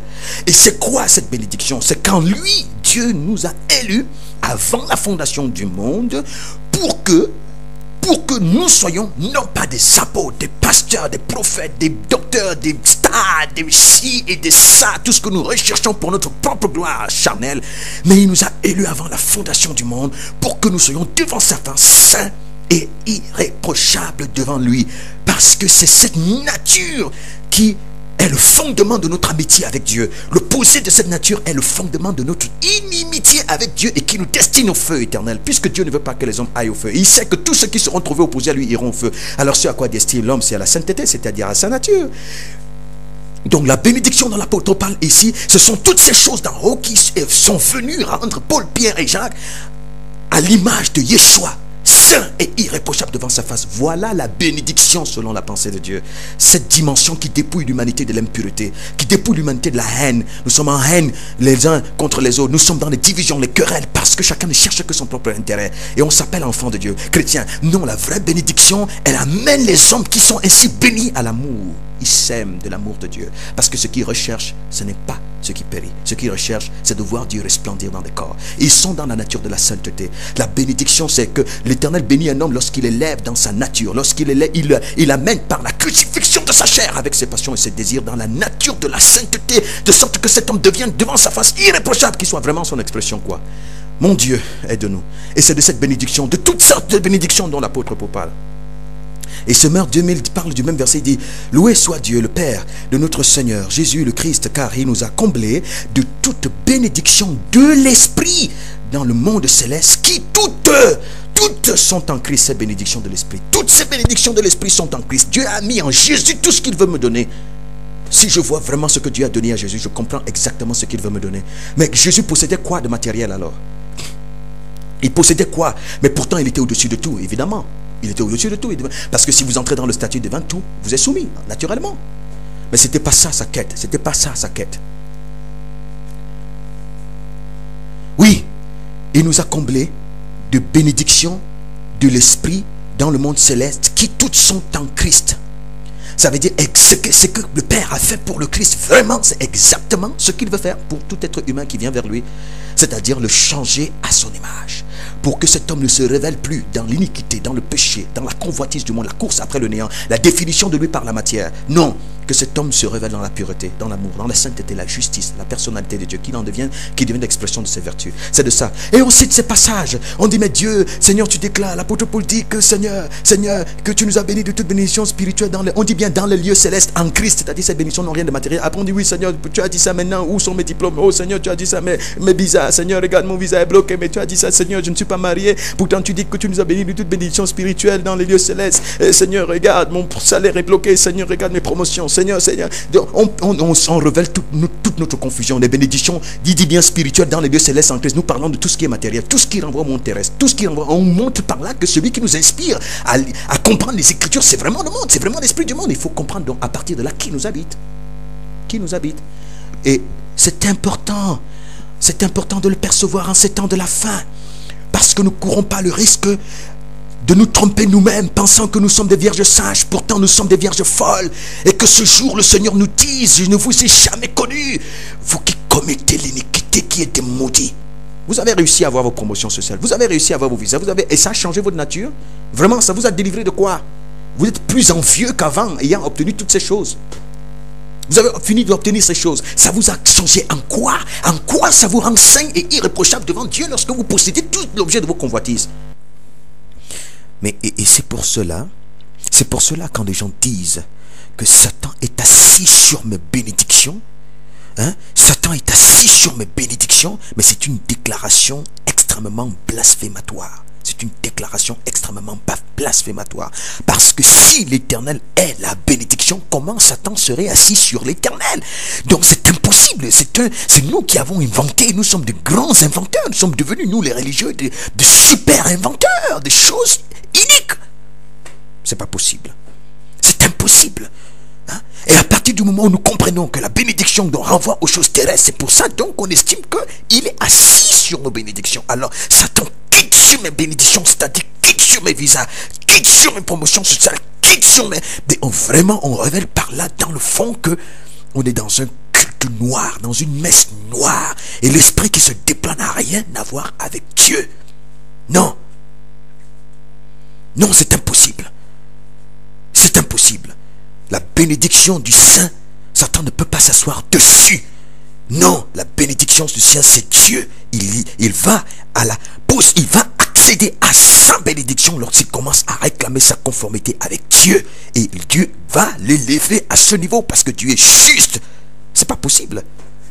Et c'est quoi cette bénédiction? C'est qu'en lui, Dieu nous a élus avant la fondation du monde pour que pour que nous soyons non pas des apôtres, des pasteurs, des prophètes, des docteurs, des stars, des ci et des ça, tout ce que nous recherchons pour notre propre gloire charnelle, mais il nous a élus avant la fondation du monde pour que nous soyons devant sa face saints et irréprochables devant lui, parce que c'est cette nature qui est le fondement de notre amitié avec Dieu. L'opposé de cette nature est le fondement de notre inimitié avec Dieu et qui nous destine au feu éternel, puisque Dieu ne veut pas que les hommes aillent au feu. Il sait que tous ceux qui seront trouvés opposés à lui iront au feu. Alors ce à quoi destine l'homme, c'est à la sainteté, c'est-à-dire à sa nature. Donc la bénédiction dont l'apôtre parle ici, ce sont toutes ces choses d'en haut qui sont venues rendre Paul, Pierre et Jacques à l'image de Yeshua, saint et irréprochable devant sa face. Voilà la bénédiction selon la pensée de Dieu. Cette dimension qui dépouille l'humanité de l'impureté, qui dépouille l'humanité de la haine. Nous sommes en haine les uns contre les autres. Nous sommes dans les divisions, les querelles, parce que chacun ne cherche que son propre intérêt. Et on s'appelle enfant de Dieu, chrétien. Non, la vraie bénédiction, elle amène les hommes qui sont ainsi bénis à l'amour. Ils s'aiment de l'amour de Dieu. Parce que ce qu'ils recherchent, ce n'est pas ce qui périt. Ce qu'ils recherchent, c'est de voir Dieu resplendir dans des corps. Ils sont dans la nature de la sainteté. La bénédiction, c'est que l'Éternel bénit un homme lorsqu'il élève dans sa nature. Lorsqu'il élève, il amène par la crucifixion de sa chair avec ses passions et ses désirs dans la nature de la sainteté, de sorte que cet homme devienne devant sa face irréprochable, qu'il soit vraiment son expression, quoi. Mon Dieu, aide-nous. Et c'est de cette bénédiction, de toutes sortes de bénédictions dont l'apôtre Paul parle. Et ce meurtre 2000 parle du même verset, il dit: loué soit Dieu le Père de notre Seigneur Jésus le Christ, car il nous a comblés de toute bénédiction de l'Esprit dans le monde céleste, qui toutes sont en Christ. Ces bénédictions de l'Esprit, toutes ces bénédictions de l'Esprit sont en Christ. Dieu a mis en Jésus tout ce qu'il veut me donner. Si je vois vraiment ce que Dieu a donné à Jésus, je comprends exactement ce qu'il veut me donner. Mais Jésus possédait quoi de matériel alors? Il possédait quoi? Mais pourtant il était au-dessus de tout, évidemment. Il était au-dessus de tout. Parce que si vous entrez dans le statut devant tout, vous êtes soumis, naturellement. Mais ce n'était pas ça sa quête. C'était pas ça sa quête. Oui, il nous a comblés de bénédictions de l'Esprit dans le monde céleste, qui toutes sont en Christ. Ça veut dire ce que le Père a fait pour le Christ, vraiment, c'est exactement ce qu'il veut faire pour tout être humain qui vient vers lui. C'est-à-dire le changer à son image, pour que cet homme ne se révèle plus dans l'iniquité, dans le péché, dans la convoitise du monde, la course après le néant, la définition de lui par la matière. Non, que cet homme se révèle dans la pureté, dans l'amour, dans la sainteté, la justice, la personnalité de Dieu, qui devient l'expression de ses vertus. C'est de ça. Et on cite ces passages. On dit: mais Dieu, Seigneur, tu déclares, l'apôtre Paul dit que Seigneur, que tu nous as bénis de toute bénédiction spirituelle on dit bien dans les lieux célestes en Christ, c'est-à-dire ces bénédictions n'ont rien de matériel. Après on dit: oui Seigneur, tu as dit ça, maintenant où sont mes diplômes? Oh Seigneur, tu as dit ça, mes visas, Seigneur, regarde, mon visa est bloqué, mais tu as dit ça, Seigneur, je ne suis pas marié, pourtant tu dis que tu nous as bénis de toute bénédiction spirituelle dans les lieux célestes. Seigneur, regarde, mon salaire est bloqué, Seigneur, regarde mes promotions, Seigneur. On révèle toute notre confusion. Les bénédictions, dit bien spirituelles dans les lieux célestes en Christ. Nous parlons de tout ce qui est matériel, tout ce qui renvoie au monde terrestre, tout ce qui renvoie. On montre par là que celui qui nous inspire à comprendre les Écritures, c'est vraiment le monde, c'est vraiment l'esprit du monde. Il faut comprendre donc à partir de là qui nous habite. Qui nous habite. Et c'est important de le percevoir en ces temps de la fin, parce que nous ne courons pas le risque de nous tromper nous-mêmes, pensant que nous sommes des vierges sages, pourtant nous sommes des vierges folles, et que ce jour le Seigneur nous dise: je ne vous ai jamais connu, vous qui commettez l'iniquité, qui êtes des maudits. Vous avez réussi à avoir vos promotions sociales, vous avez réussi à avoir vos visas, et ça a changé votre nature. Vraiment, ça vous a délivré de quoi? Vous êtes plus envieux qu'avant, ayant obtenu toutes ces choses. Vous avez fini d'obtenir ces choses. Ça vous a changé en quoi? En quoi ça vous rend saint et irréprochable devant Dieu lorsque vous possédez tout l'objet de vos convoitises? Mais et c'est pour cela quand les gens disent que Satan est assis sur mes bénédictions, Satan est assis sur mes bénédictions, mais c'est une déclaration extrêmement blasphématoire. C'est une déclaration extrêmement blasphématoire. Parce que si l'Éternel est la bénédiction, comment Satan serait assis sur l'Éternel? Donc c'est impossible. C'est nous qui avons inventé. Nous sommes de grands inventeurs. Nous sommes devenus, nous les religieux, de super inventeurs, des choses uniques. C'est pas possible. C'est impossible. Et à partir du moment où nous comprenons que la bénédiction donc renvoie aux choses terrestres, c'est pour ça donc qu'on estime qu'il est assis sur nos bénédictions. Alors Satan quitte sur mes bénédictions, c'est-à-dire quitte sur mes visas, quitte sur mes promotions sociales, quitte sur mes... Vraiment, on révèle par là dans le fond que on est dans un culte noir, dans une messe noire, et l'esprit qui se déploie n'a rien à voir avec Dieu. Non. Non, c'est impossible. C'est impossible. La bénédiction du Saint, Satan ne peut pas s'asseoir dessus. Non, la bénédiction du Saint, c'est Dieu. Il va à la pause, il va accéder à sa bénédiction lorsqu'il commence à réclamer sa conformité avec Dieu. Et Dieu va l'élever à ce niveau parce que Dieu est juste. C'est pas possible.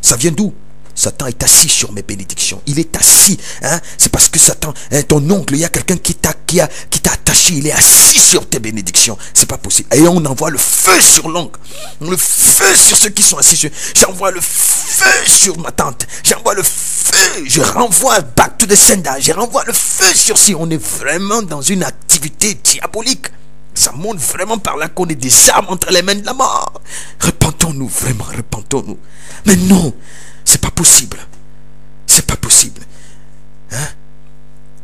Ça vient d'où? Satan est assis sur mes bénédictions. Il est assis. Hein? C'est parce que Satan, hein, ton oncle, il y a quelqu'un qui t'a attaché. Il est assis sur tes bénédictions. C'est pas possible. Et on envoie le feu sur l'oncle. Le feu sur ceux qui sont assis sur. J'envoie le feu sur ma tante. J'envoie le feu. Je renvoie back to the sender. Je renvoie le feu sur si on est vraiment dans une activité diabolique. Ça montre vraiment par là qu'on est des armes entre les mains de la mort. Repentons-nous, vraiment, repentons-nous. Mais non, c'est pas possible. C'est pas possible. Hein?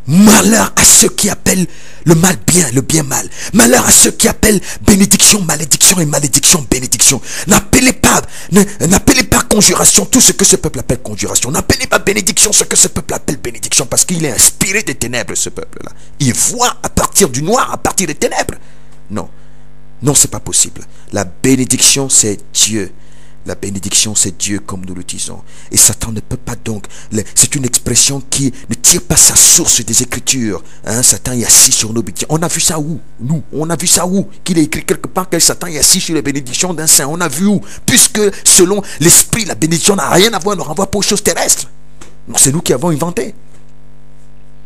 Malheur à ceux qui appellent le mal bien, le bien mal. Malheur à ceux qui appellent bénédiction, malédiction et malédiction, bénédiction. N'appelez pas conjuration tout ce que ce peuple appelle conjuration. N'appelez pas bénédiction ce que ce peuple appelle bénédiction, parce qu'il est inspiré des ténèbres, ce peuple-là. Il voit à partir du noir, à partir des ténèbres. Non, non, c'est pas possible. La bénédiction, c'est Dieu. La bénédiction, c'est Dieu, comme nous le disons. Et Satan ne peut pas donc... C'est une expression qui ne tire pas sa source des Écritures. Hein, Satan est assis sur nos bénédictions. On a vu ça où? Nous, on a vu ça où? Qu'il est écrit quelque part que Satan est assis sur les bénédictions d'un saint. On a vu où? Puisque selon l'esprit, la bénédiction n'a rien à voir, ne renvoie pas aux choses terrestres. Donc c'est nous qui avons inventé.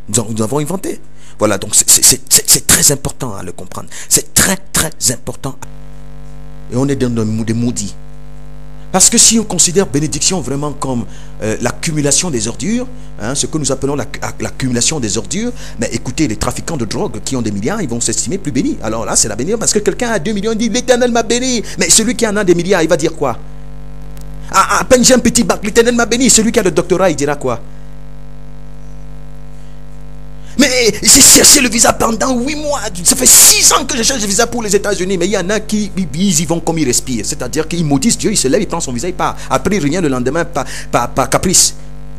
Nous avons inventé. Voilà, donc c'est très important à le comprendre. C'est très, très important. Et on est dans des maudits. Parce que si on considère bénédiction vraiment comme l'accumulation des ordures, hein, ce que nous appelons l'accumulation des ordures, mais écoutez, les trafiquants de drogue qui ont des milliards, ils vont s'estimer plus bénis. Alors là, c'est la bénédiction, parce que quelqu'un a 2 millions, il dit l'Éternel m'a béni. Mais celui qui en a des milliards, il va dire quoi? À peine j'ai un petit bac, l'Éternel m'a béni. Celui qui a le doctorat, il dira quoi? Mais j'ai cherché le visa pendant 8 mois. Ça fait 6 ans que je cherche le visa pour les États-Unis. Mais il y en a qui ils y vont comme ils respirent. C'est-à-dire qu'ils maudissent Dieu, il se lève, il prend son visa, il part. Après, il revient le lendemain par caprice.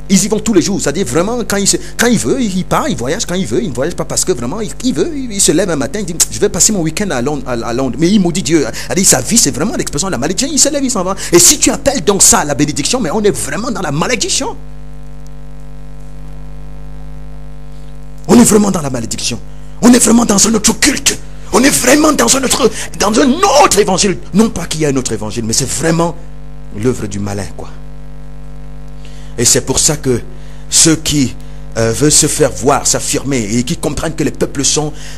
Ils y vont tous les jours. C'est-à-dire vraiment, quand il veut, il part, il voyage. Quand il veut, il ne voyage pas parce que vraiment, il veut. Il se lève un matin, il dit, je vais passer mon week-end à Londres. Mais il maudit Dieu. C'est-à-dire, sa vie, c'est vraiment l'expression de la malédiction. Il se lève, il s'en va. Et si tu appelles donc ça la bénédiction, mais on est vraiment dans la malédiction. On est vraiment dans la malédiction. On est vraiment dans un autre culte. On est vraiment dans un autre évangile. Non pas qu'il y a un autre évangile, mais c'est vraiment l'œuvre du malin, quoi. Et c'est pour ça que ceux qui veulent se faire voir, s'affirmer, et qui comprennent que les peuples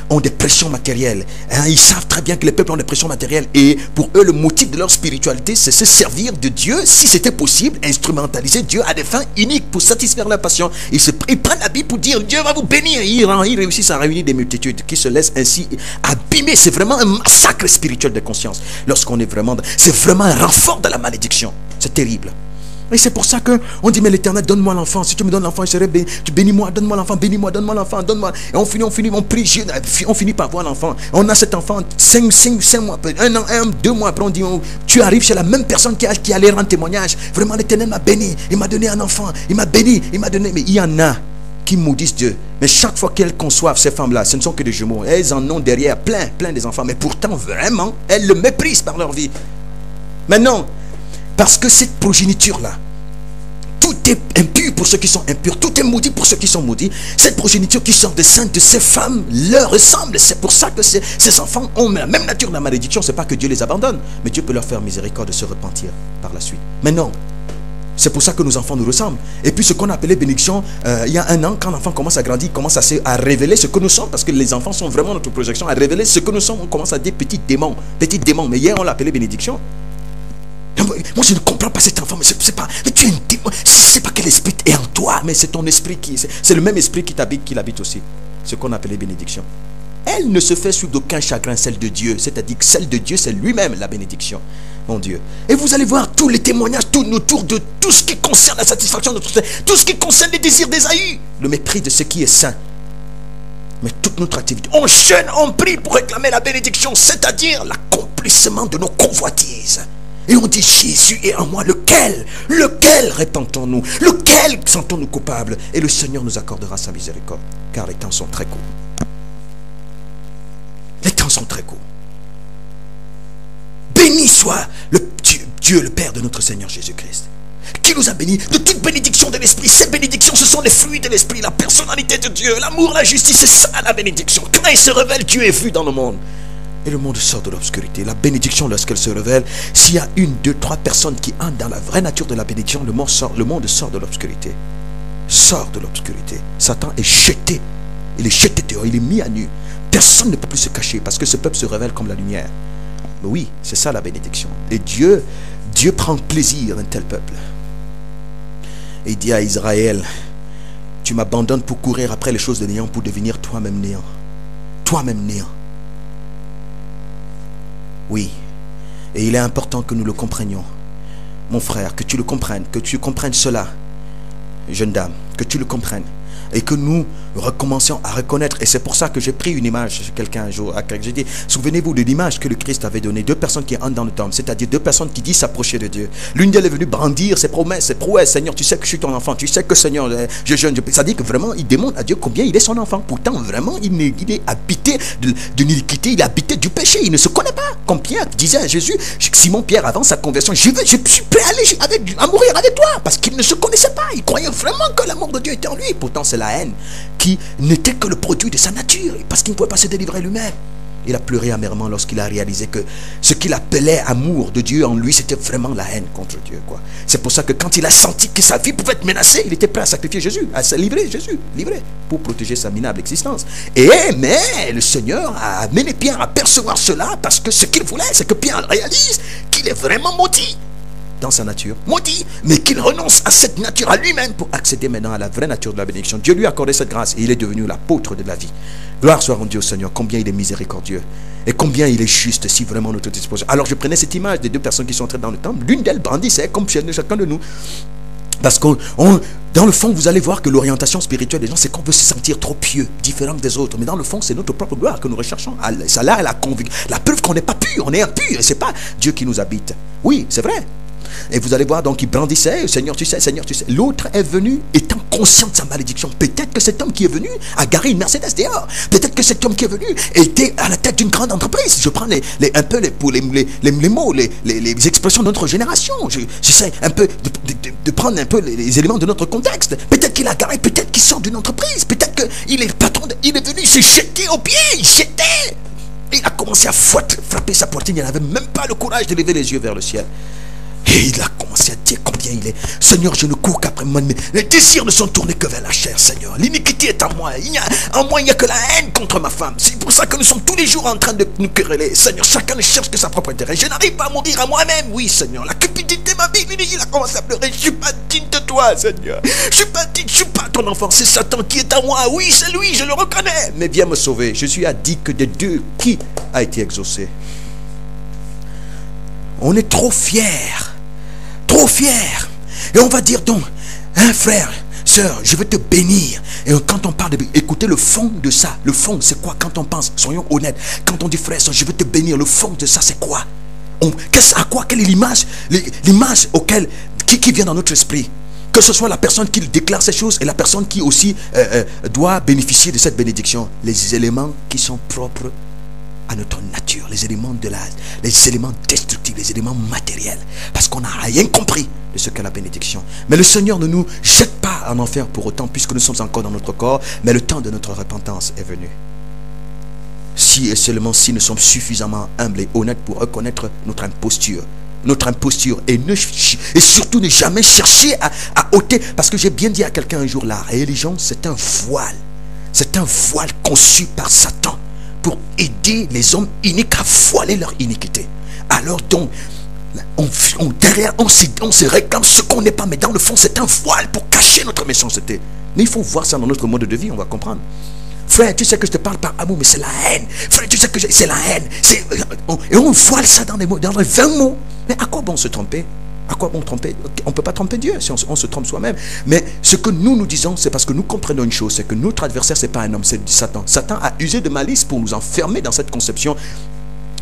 ont des pressions matérielles. Hein, ils savent très bien que les peuples ont des pressions matérielles. Et pour eux, le motif de leur spiritualité, c'est se servir de Dieu, si c'était possible, instrumentaliser Dieu à des fins uniques pour satisfaire leur passion. Ils prennent la Bible pour dire Dieu va vous bénir. Ils réussissent à réunir des multitudes qui se laissent ainsi abîmer. C'est vraiment un massacre spirituel de conscience. Lorsqu'on est vraiment... C'est vraiment un renfort de la malédiction. C'est terrible. Et c'est pour ça qu'on dit, mais l'Éternel, donne-moi l'enfant. Si tu me donnes l'enfant, je serai béni. Tu bénis-moi, donne-moi l'enfant, bénis-moi, donne-moi l'enfant, donne-moi. Et on prie, on finit par voir l'enfant. On a cet enfant 5 mois, 1 an, 2 mois après, on dit, tu arrives chez la même personne qui allait rendre témoignage. Vraiment, l'Éternel m'a béni, il m'a donné un enfant, il m'a béni, il m'a donné. Mais il y en a qui maudissent Dieu. Mais chaque fois qu'elles conçoivent, ces femmes-là, ce ne sont que des jumeaux. Elles en ont derrière plein des enfants. Mais pourtant, vraiment, elles le méprisent par leur vie. Mais non. Parce que cette progéniture-là, tout est impur pour ceux qui sont impurs, tout est maudit pour ceux qui sont maudits. Cette progéniture qui sort des seins de ces femmes leur ressemble. C'est pour ça que ces enfants ont la même nature de la malédiction. C'est pas que Dieu les abandonne, mais Dieu peut leur faire miséricorde de se repentir par la suite. Mais non, c'est pour ça que nos enfants nous ressemblent. Et puis ce qu'on appelait bénédiction, il y a 1 an, quand l'enfant commence à grandir, il commence à révéler ce que nous sommes, parce que les enfants sont vraiment notre projection, à révéler ce que nous sommes. On commence à dire petits démons. Mais hier on l'appelait bénédiction. Moi je ne comprends pas cet enfant, mais c'est pas, mais tu es un démon. C'est pas quel esprit est en toi, mais c'est ton esprit c'est le même esprit qui l'habite aussi. Ce qu'on appelait bénédiction. Elle ne se fait suivre d'aucun chagrin, celle de Dieu. C'est-à-dire que celle de Dieu, c'est lui-même la bénédiction, mon Dieu. Et vous allez voir tous les témoignages tournent autour de tout ce qui concerne la satisfaction de tout ce qui concerne les désirs d'Ésaü, le mépris de ce qui est saint. Mais toute notre activité, on jeûne, on prie pour réclamer la bénédiction, c'est-à-dire l'accomplissement de nos convoitises. Et on dit, Jésus est en moi, lequel répentons-nous, lequel sentons-nous coupables. Et le Seigneur nous accordera sa miséricorde, car les temps sont très courts. sont très courts. Béni soit Dieu, le Père de notre Seigneur Jésus-Christ, qui nous a bénis de toute bénédiction de l'Esprit. Ces bénédictions, ce sont les fruits de l'Esprit, la personnalité de Dieu, l'amour, la justice, c'est ça la bénédiction. Quand il se révèle, Dieu est vu dans le monde. Et le monde sort de l'obscurité. La bénédiction, lorsqu'elle se révèle, s'il y a 1, 2, 3 personnes qui entrent dans la vraie nature de la bénédiction, le monde sort de l'obscurité. Sort de l'obscurité. Satan est jeté. Il est jeté dehors, il est mis à nu. Personne ne peut plus se cacher parce que ce peuple se révèle comme la lumière. Mais oui, c'est ça la bénédiction. Et Dieu prend plaisir d'un tel peuple. Et il dit à Israël, tu m'abandonnes pour courir après les choses de néant, pour devenir toi-même néant. Toi-même néant. Oui. Et il est important que nous le comprenions. Mon frère, que tu le comprennes, que tu comprennes cela. Jeune dame, que tu le comprennes. Et que nous recommencions à reconnaître. Et c'est pour ça que j'ai pris une image chez quelqu'un un jour. J'ai dit, souvenez-vous de l'image que le Christ avait donnée. 2 personnes qui entrent dans le temple. C'est-à-dire 2 personnes qui disent s'approcher de Dieu. L'une d'elles est venue brandir ses promesses, ses prouesses. Seigneur, tu sais que je suis ton enfant. Tu sais que Seigneur, je jeûne. Ça dit que vraiment, il demande à Dieu combien il est son enfant. Pourtant, vraiment, il est habité de l'iniquité. Il est habité du péché. Il ne se connaît pas. Comme Pierre disait à Jésus, Simon Pierre, avant sa conversion, je suis prêt à mourir avec toi. Parce qu'il ne se connaissait pas. Il croyait vraiment que l'amour de Dieu était en lui. Pourtant, c'est la haine qui n'était que le produit de sa nature, parce qu'il ne pouvait pas se délivrer lui-même. Il a pleuré amèrement lorsqu'il a réalisé que ce qu'il appelait amour de Dieu en lui, c'était vraiment la haine contre Dieu. C'est pour ça que quand il a senti que sa vie pouvait être menacée, il était prêt à sacrifier Jésus, à se livrer Jésus, pour protéger sa minable existence. Mais le Seigneur a amené Pierre à percevoir cela, parce que ce qu'il voulait, c'est que Pierre réalise qu'il est vraiment maudit dans sa nature, maudit, mais qu'il renonce à cette nature à lui-même pour accéder maintenant à la vraie nature de la bénédiction. Dieu lui a accordé cette grâce et il est devenu l'apôtre de la vie. Gloire soit rendue au Seigneur, combien il est miséricordieux et combien il est juste si vraiment notre disposition. Alors je prenais cette image des 2 personnes qui sont entrées dans le temple, l'une d'elles brandissait comme chacun de nous. Parce que dans le fond, vous allez voir que l'orientation spirituelle des gens, c'est qu'on veut se sentir trop pieux, différent des autres. Mais dans le fond, c'est notre propre gloire que nous recherchons. Ça là, la preuve qu'on n'est pas pur, on est impur. Et c'est pas Dieu qui nous habite. Oui, c'est vrai. Et vous allez voir, donc il brandissait, Seigneur tu sais, Seigneur tu sais. L'autre est venu étant conscient de sa malédiction. Peut-être que cet homme qui est venu a garé une Mercedes dehors. Peut-être que cet homme qui est venu était à la tête d'une grande entreprise. Je prends un peu les mots, les expressions de notre génération. J'essaie un peu de prendre un peu les éléments de notre contexte. Peut-être qu'il a garé, peut-être qu'il sort d'une entreprise. Peut-être qu'il est patron, il est venu se jeter aux pieds, il jetait. Il a commencé à frapper sa poitrine, il n'avait même pas le courage de lever les yeux vers le ciel. Et il a commencé à dire combien il est. Seigneur, je ne cours qu'après moi, mais les désirs ne sont tournés que vers la chair, Seigneur. L'iniquité est en moi. En moi, il n'y a que la haine contre ma femme. C'est pour ça que nous sommes tous les jours en train de nous quereller. Seigneur, chacun ne cherche que sa propre intérêt. Je n'arrive pas à mourir à moi-même. Oui, Seigneur. La cupidité m'a vie. Il a commencé à pleurer. Je ne suis pas digne de toi, Seigneur. Je suis pas digne, je suis pas ton enfant. C'est Satan qui est en moi. Oui, c'est lui, je le reconnais. Mais viens me sauver. Jésus a dit que des 2, qui a été exaucé? On est trop fiers. Trop fier. Et on va dire donc, frère, sœur, je veux te bénir. Et quand on parle de écoutez le fond de ça. Le fond, c'est quoi? Quand on pense, soyons honnêtes. Quand on dit frère, sœur, je veux te bénir, le fond de ça, c'est quoi? Quelle est l'image? L'image qui vient dans notre esprit? Que ce soit la personne qui déclare ces choses et la personne qui aussi doit bénéficier de cette bénédiction. Les éléments qui sont propres à notre nature, les éléments destructifs, les éléments matériels, parce qu'on n'a rien compris de ce qu'est la bénédiction. Mais le Seigneur ne nous jette pas en enfer pour autant, puisque nous sommes encore dans notre corps, mais le temps de notre repentance est venu. Si et seulement si nous sommes suffisamment humbles et honnêtes pour reconnaître notre imposture, et surtout ne jamais chercher à ôter, parce que j'ai bien dit à quelqu'un un jour, la religion c'est un voile conçu par Satan pour aider les hommes iniques à voiler leur iniquité. Alors donc, derrière, on se réclame ce qu'on n'est pas, mais dans le fond, c'est un voile pour cacher notre méchanceté. Mais il faut voir ça dans notre mode de vie, on va comprendre. Frère, tu sais que je te parle par amour, mais c'est la haine. Frère, tu sais que c'est la haine. Et on voile ça dans les 20 mots. Mais à quoi bon se tromper? À quoi bon tromper? On ne peut pas tromper Dieu si on se trompe soi-même. Mais ce que nous disons, c'est parce que nous comprenons une chose, c'est que notre adversaire, ce n'est pas un homme, c'est Satan. Satan a usé de malice pour nous enfermer dans cette conception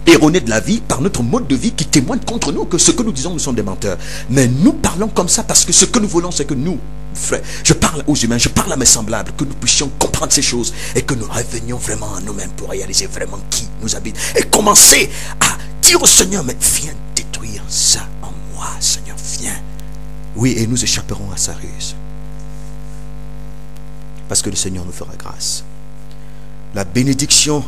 erronée de la vie par notre mode de vie qui témoigne contre nous que ce que nous disons, nous sommes des menteurs. Mais nous parlons comme ça parce que ce que nous voulons, c'est que nous, frère, je parle aux humains, je parle à mes semblables, que nous puissions comprendre ces choses et que nous revenions vraiment à nous-mêmes pour réaliser vraiment qui nous habite. Et commencer à dire au Seigneur, mais viens détruire ça en moi, Seigneur, viens. Oui, et nous échapperons à sa ruse. Parce que le Seigneur nous fera grâce. La bénédiction,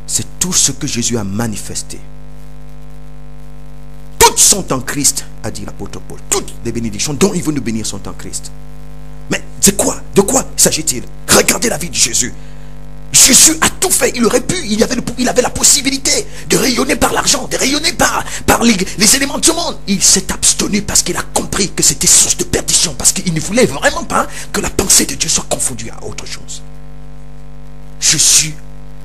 c'est tout ce que Jésus a manifesté. Toutes sont en Christ, a dit l'apôtre Paul. Toutes les bénédictions dont il veut nous bénir sont en Christ. Mais c'est quoi? De quoi s'agit-il? Regardez la vie de Jésus. Jésus a tout fait. Il aurait pu, il avait la possibilité de rayonner par l'argent, de rayonner par les éléments de ce monde. Il s'est abstenu parce qu'il a compris que c'était source de perdition, parce qu'il ne voulait vraiment pas que la pensée de Dieu soit confondue à autre chose. Jésus,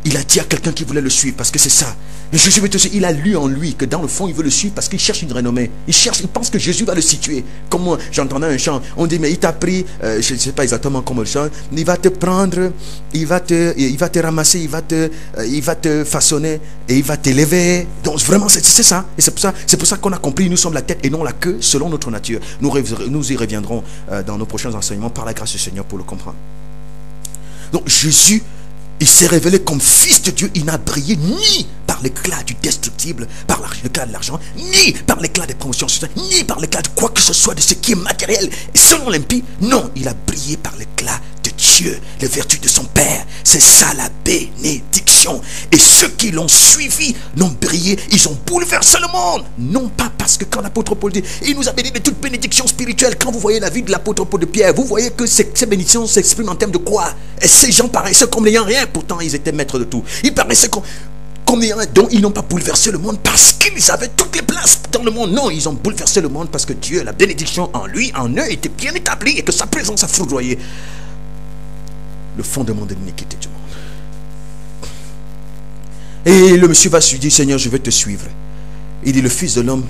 il a dit à quelqu'un qui voulait le suivre, parce que c'est ça. Jésus, il a lu en lui que dans le fond, il veut le suivre parce qu'il cherche une renommée. Il pense que Jésus va le situer. Comme moi, j'entendais un chant, on dit, mais il t'a pris, je ne sais pas exactement comment le chant, il va te prendre, il va te ramasser, il va te façonner et il va t'élever. Donc vraiment, c'est ça. Et c'est pour ça qu'on a compris, nous sommes la tête et non la queue, selon notre nature. Nous y reviendrons dans nos prochains enseignements par la grâce du Seigneur pour le comprendre. Donc Jésus, il s'est révélé comme fils de Dieu. Il n'a brillé ni par l'éclat du destructible, par l'éclat de l'argent, ni par l'éclat des promotions sociales, ni par l'éclat de quoi que ce soit de ce qui est matériel. Et selon l'impie, non, il a brillé par l'éclat de Dieu, les vertus de son Père. C'est ça la bénédiction. Et ceux qui l'ont suivi l'ont brillé, ils ont bouleversé le monde. Non pas parce que quand l'apôtre Paul dit, il nous a béni de toute bénédiction spirituelle. Quand vous voyez la vie de l'apôtre Paul de Pierre, vous voyez que ces bénédictions s'expriment en termes de quoi? Et ces gens paraissaient comme n'ayant rien, pourtant ils étaient maîtres de tout. Ils paraissaient comme n'ayant rien, donc ils n'ont pas bouleversé le monde parce qu'ils avaient toutes les places dans le monde. Non, ils ont bouleversé le monde parce que Dieu, la bénédiction en lui, en eux, était bien établie et que sa présence a foudroyé le fondement de l'iniquité du monde. Et le monsieur va se dire, Seigneur, je vais te suivre. Il dit, le Fils de l'homme,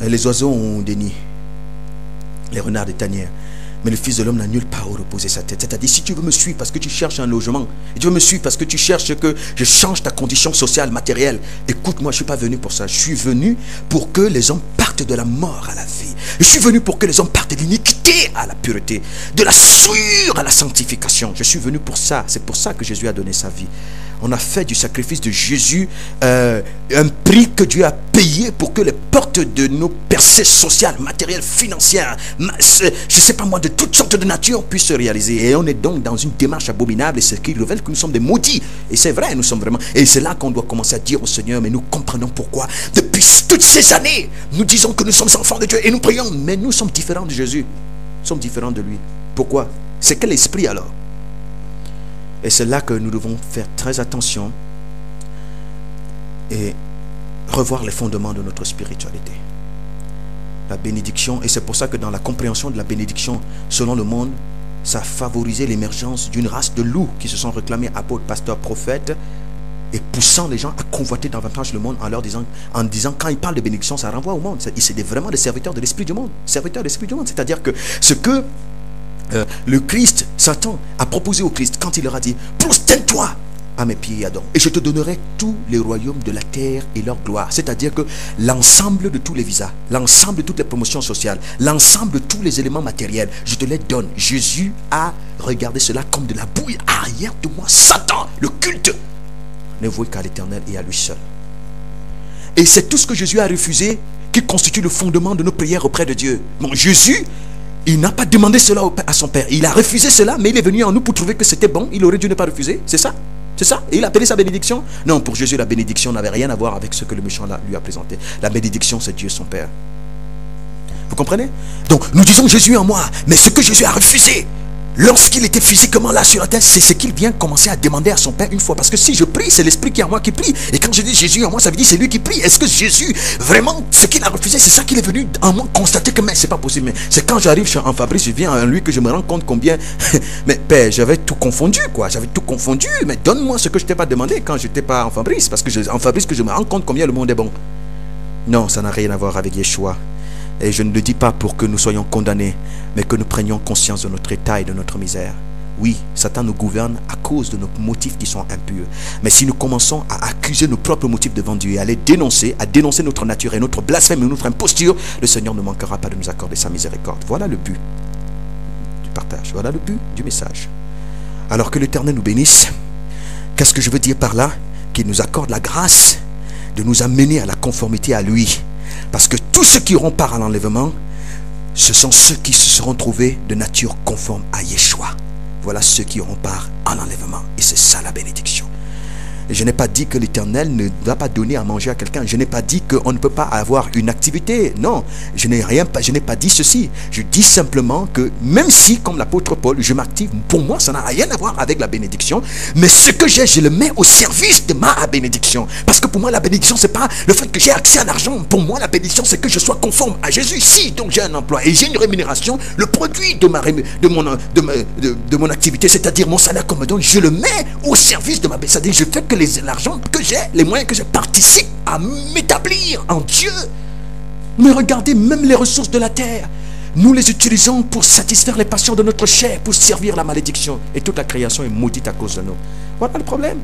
les oiseaux ont des nids, les renards des tanières, mais le Fils de l'homme n'a nulle part où reposer sa tête. C'est-à-dire, si tu veux me suivre parce que tu cherches un logement, et tu veux me suivre parce que tu cherches que je change ta condition sociale, matérielle, écoute-moi, je ne suis pas venu pour ça. Je suis venu pour que les hommes partent de la mort à la vie. Je suis venu pour que les hommes partent de l'iniquité à la pureté, de la souillure à la sanctification. Je suis venu pour ça. C'est pour ça que Jésus a donné sa vie. On a fait du sacrifice de Jésus un prix que Dieu a payé pour que les portes de nos percées sociales, matérielles, financières, je ne sais pas moi, de toutes sortes de nature puissent se réaliser. Et on est donc dans une démarche abominable et ce qui révèle que nous sommes des maudits. Et c'est vrai, nous sommes vraiment. Et c'est là qu'on doit commencer à dire au Seigneur, mais nous comprenons pourquoi. Depuis toutes ces années, nous disons que nous sommes enfants de Dieu et nous prions, mais nous sommes différents de Jésus. Nous sommes différents de lui. Pourquoi? C'est quel esprit alors? Et c'est là que nous devons faire très attention et revoir les fondements de notre spiritualité. La bénédiction, et c'est pour ça que dans la compréhension de la bénédiction, selon le monde, ça a favorisé l'émergence d'une race de loups qui se sont réclamés apôtres, pasteurs, prophètes, et poussant les gens à convoiter davantage le monde en disant quand ils parlent de bénédiction, ça renvoie au monde. C'est vraiment des serviteurs de l'esprit du monde. Serviteurs de l'esprit du monde, c'est-à-dire que ce que le Christ, Satan, a proposé au Christ quand il leur a dit, prosterne-toi à mes pieds, Adam, et je te donnerai tous les royaumes de la terre et leur gloire. C'est-à-dire que l'ensemble de tous les visas, l'ensemble de toutes les promotions sociales, l'ensemble de tous les éléments matériels, je te les donne. Jésus a regardé cela comme de la bouille. Arrière de moi, Satan, le culte ne voué qu'à l'Éternel et à lui seul. Et c'est tout ce que Jésus a refusé qui constitue le fondement de nos prières auprès de Dieu. Bon, Jésus, il n'a pas demandé cela à son Père. Il a refusé cela, mais il est venu en nous pour trouver que c'était bon. Il aurait dû ne pas refuser. C'est ça? C'est ça? Et il a appelé sa bénédiction? Non, pour Jésus, la bénédiction n'avait rien à voir avec ce que le méchant lui a présenté. La bénédiction, c'est Dieu son Père. Vous comprenez? Donc, nous disons Jésus en moi, mais ce que Jésus a refusé, lorsqu'il était physiquement là sur la terre, c'est ce qu'il vient commencer à demander à son Père une fois. Parce que si je prie, c'est l'Esprit qui est en moi qui prie. Et quand je dis Jésus en moi, ça veut dire c'est lui qui prie. Est-ce que Jésus, vraiment, ce qu'il a refusé, c'est ça qu'il est venu en moi constater que mais c'est pas possible. Mais c'est quand j'arrive en Fabrice, je viens en lui que je me rends compte combien... mais Père, j'avais tout confondu, quoi. J'avais tout confondu. Mais donne-moi ce que je t'ai pas demandé quand je n'étais pas en Fabrice. Parce que en Fabrice, que je me rends compte combien le monde est bon. Non, ça n'a rien à voir avec Yeshua. Et je ne le dis pas pour que nous soyons condamnés, mais que nous prenions conscience de notre état et de notre misère. Oui, Satan nous gouverne à cause de nos motifs qui sont impurs. Mais si nous commençons à accuser nos propres motifs devant Dieu et à les dénoncer, à dénoncer notre nature et notre blasphème et notre imposture, le Seigneur ne manquera pas de nous accorder sa miséricorde. Voilà le but du partage. Voilà le but du message. Alors que l'Éternel nous bénisse. Qu'est-ce que je veux dire par là? qu'il nous accorde la grâce de nous amener à la conformité à lui. Parce que tous ceux qui auront part à l'enlèvement, ce sont ceux qui se seront trouvés de nature conforme à Yeshua. Voilà ceux qui auront part à l'enlèvement. Et c'est ça la bénédiction. Et je n'ai pas dit que l'Éternel ne va pas donner à manger à quelqu'un. Je n'ai pas dit qu'on ne peut pas avoir une activité. Non, je n'ai pas dit ceci. Je dis simplement que même si, comme l'apôtre Paul, je m'active, pour moi, ça n'a rien à voir avec la bénédiction. Mais ce que j'ai, je le mets au service de ma bénédiction. Parce que pour moi, la bénédiction, c'est pas le fait que j'ai accès à l'argent. Pour moi, la bénédiction, c'est que je sois conforme à Jésus. Si donc j'ai un emploi et j'ai une rémunération, le produit de mon activité, c'est-à-dire mon salaire qu'on me donne, je le mets au service de ma bénédiction. C'est-à-dire, je fais que l'argent que j'ai, les moyens que je participe à m'établir en Dieu. Mais regardez, même les ressources de la terre, nous les utilisons pour satisfaire les passions de notre chair, pour servir la malédiction. Et toute la création est maudite à cause de nous. Voilà le problème.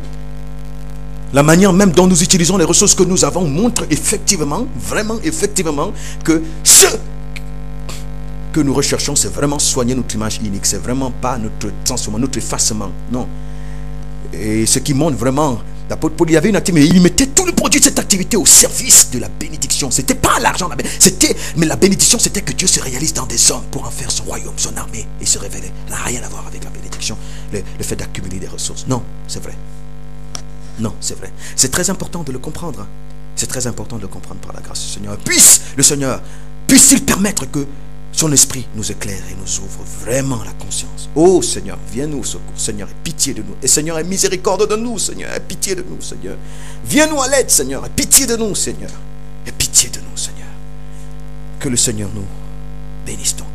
La manière même dont nous utilisons les ressources que nous avons montre effectivement, vraiment effectivement, que ce que nous recherchons, c'est vraiment soigner notre image unique. C'est vraiment pas notre transformation, notre effacement. Non. Et ce qui montre vraiment, l'apôtre Paul, il y avait une activité, mais il mettait tout le produit de cette activité au service de la bénédiction. C'était pas l'argent, mais la bénédiction, c'était que Dieu se réalise dans des hommes pour en faire son royaume, son armée et se révéler. Ça n'a rien à voir avec la bénédiction, le fait d'accumuler des ressources. Non, c'est vrai. Non, c'est vrai. C'est très important de le comprendre. Hein. C'est très important de le comprendre par la grâce du Seigneur. Puisse-t-il permettre que son esprit nous éclaire et nous ouvre vraiment la conscience. Oh Seigneur, viens nous au secours. Seigneur, aie pitié de nous. Et Seigneur, aie miséricorde de nous, Seigneur. Aie pitié de nous, Seigneur. Viens nous à l'aide, Seigneur. Aie pitié de nous, Seigneur. Aie pitié de nous, Seigneur. Que le Seigneur nous bénisse donc.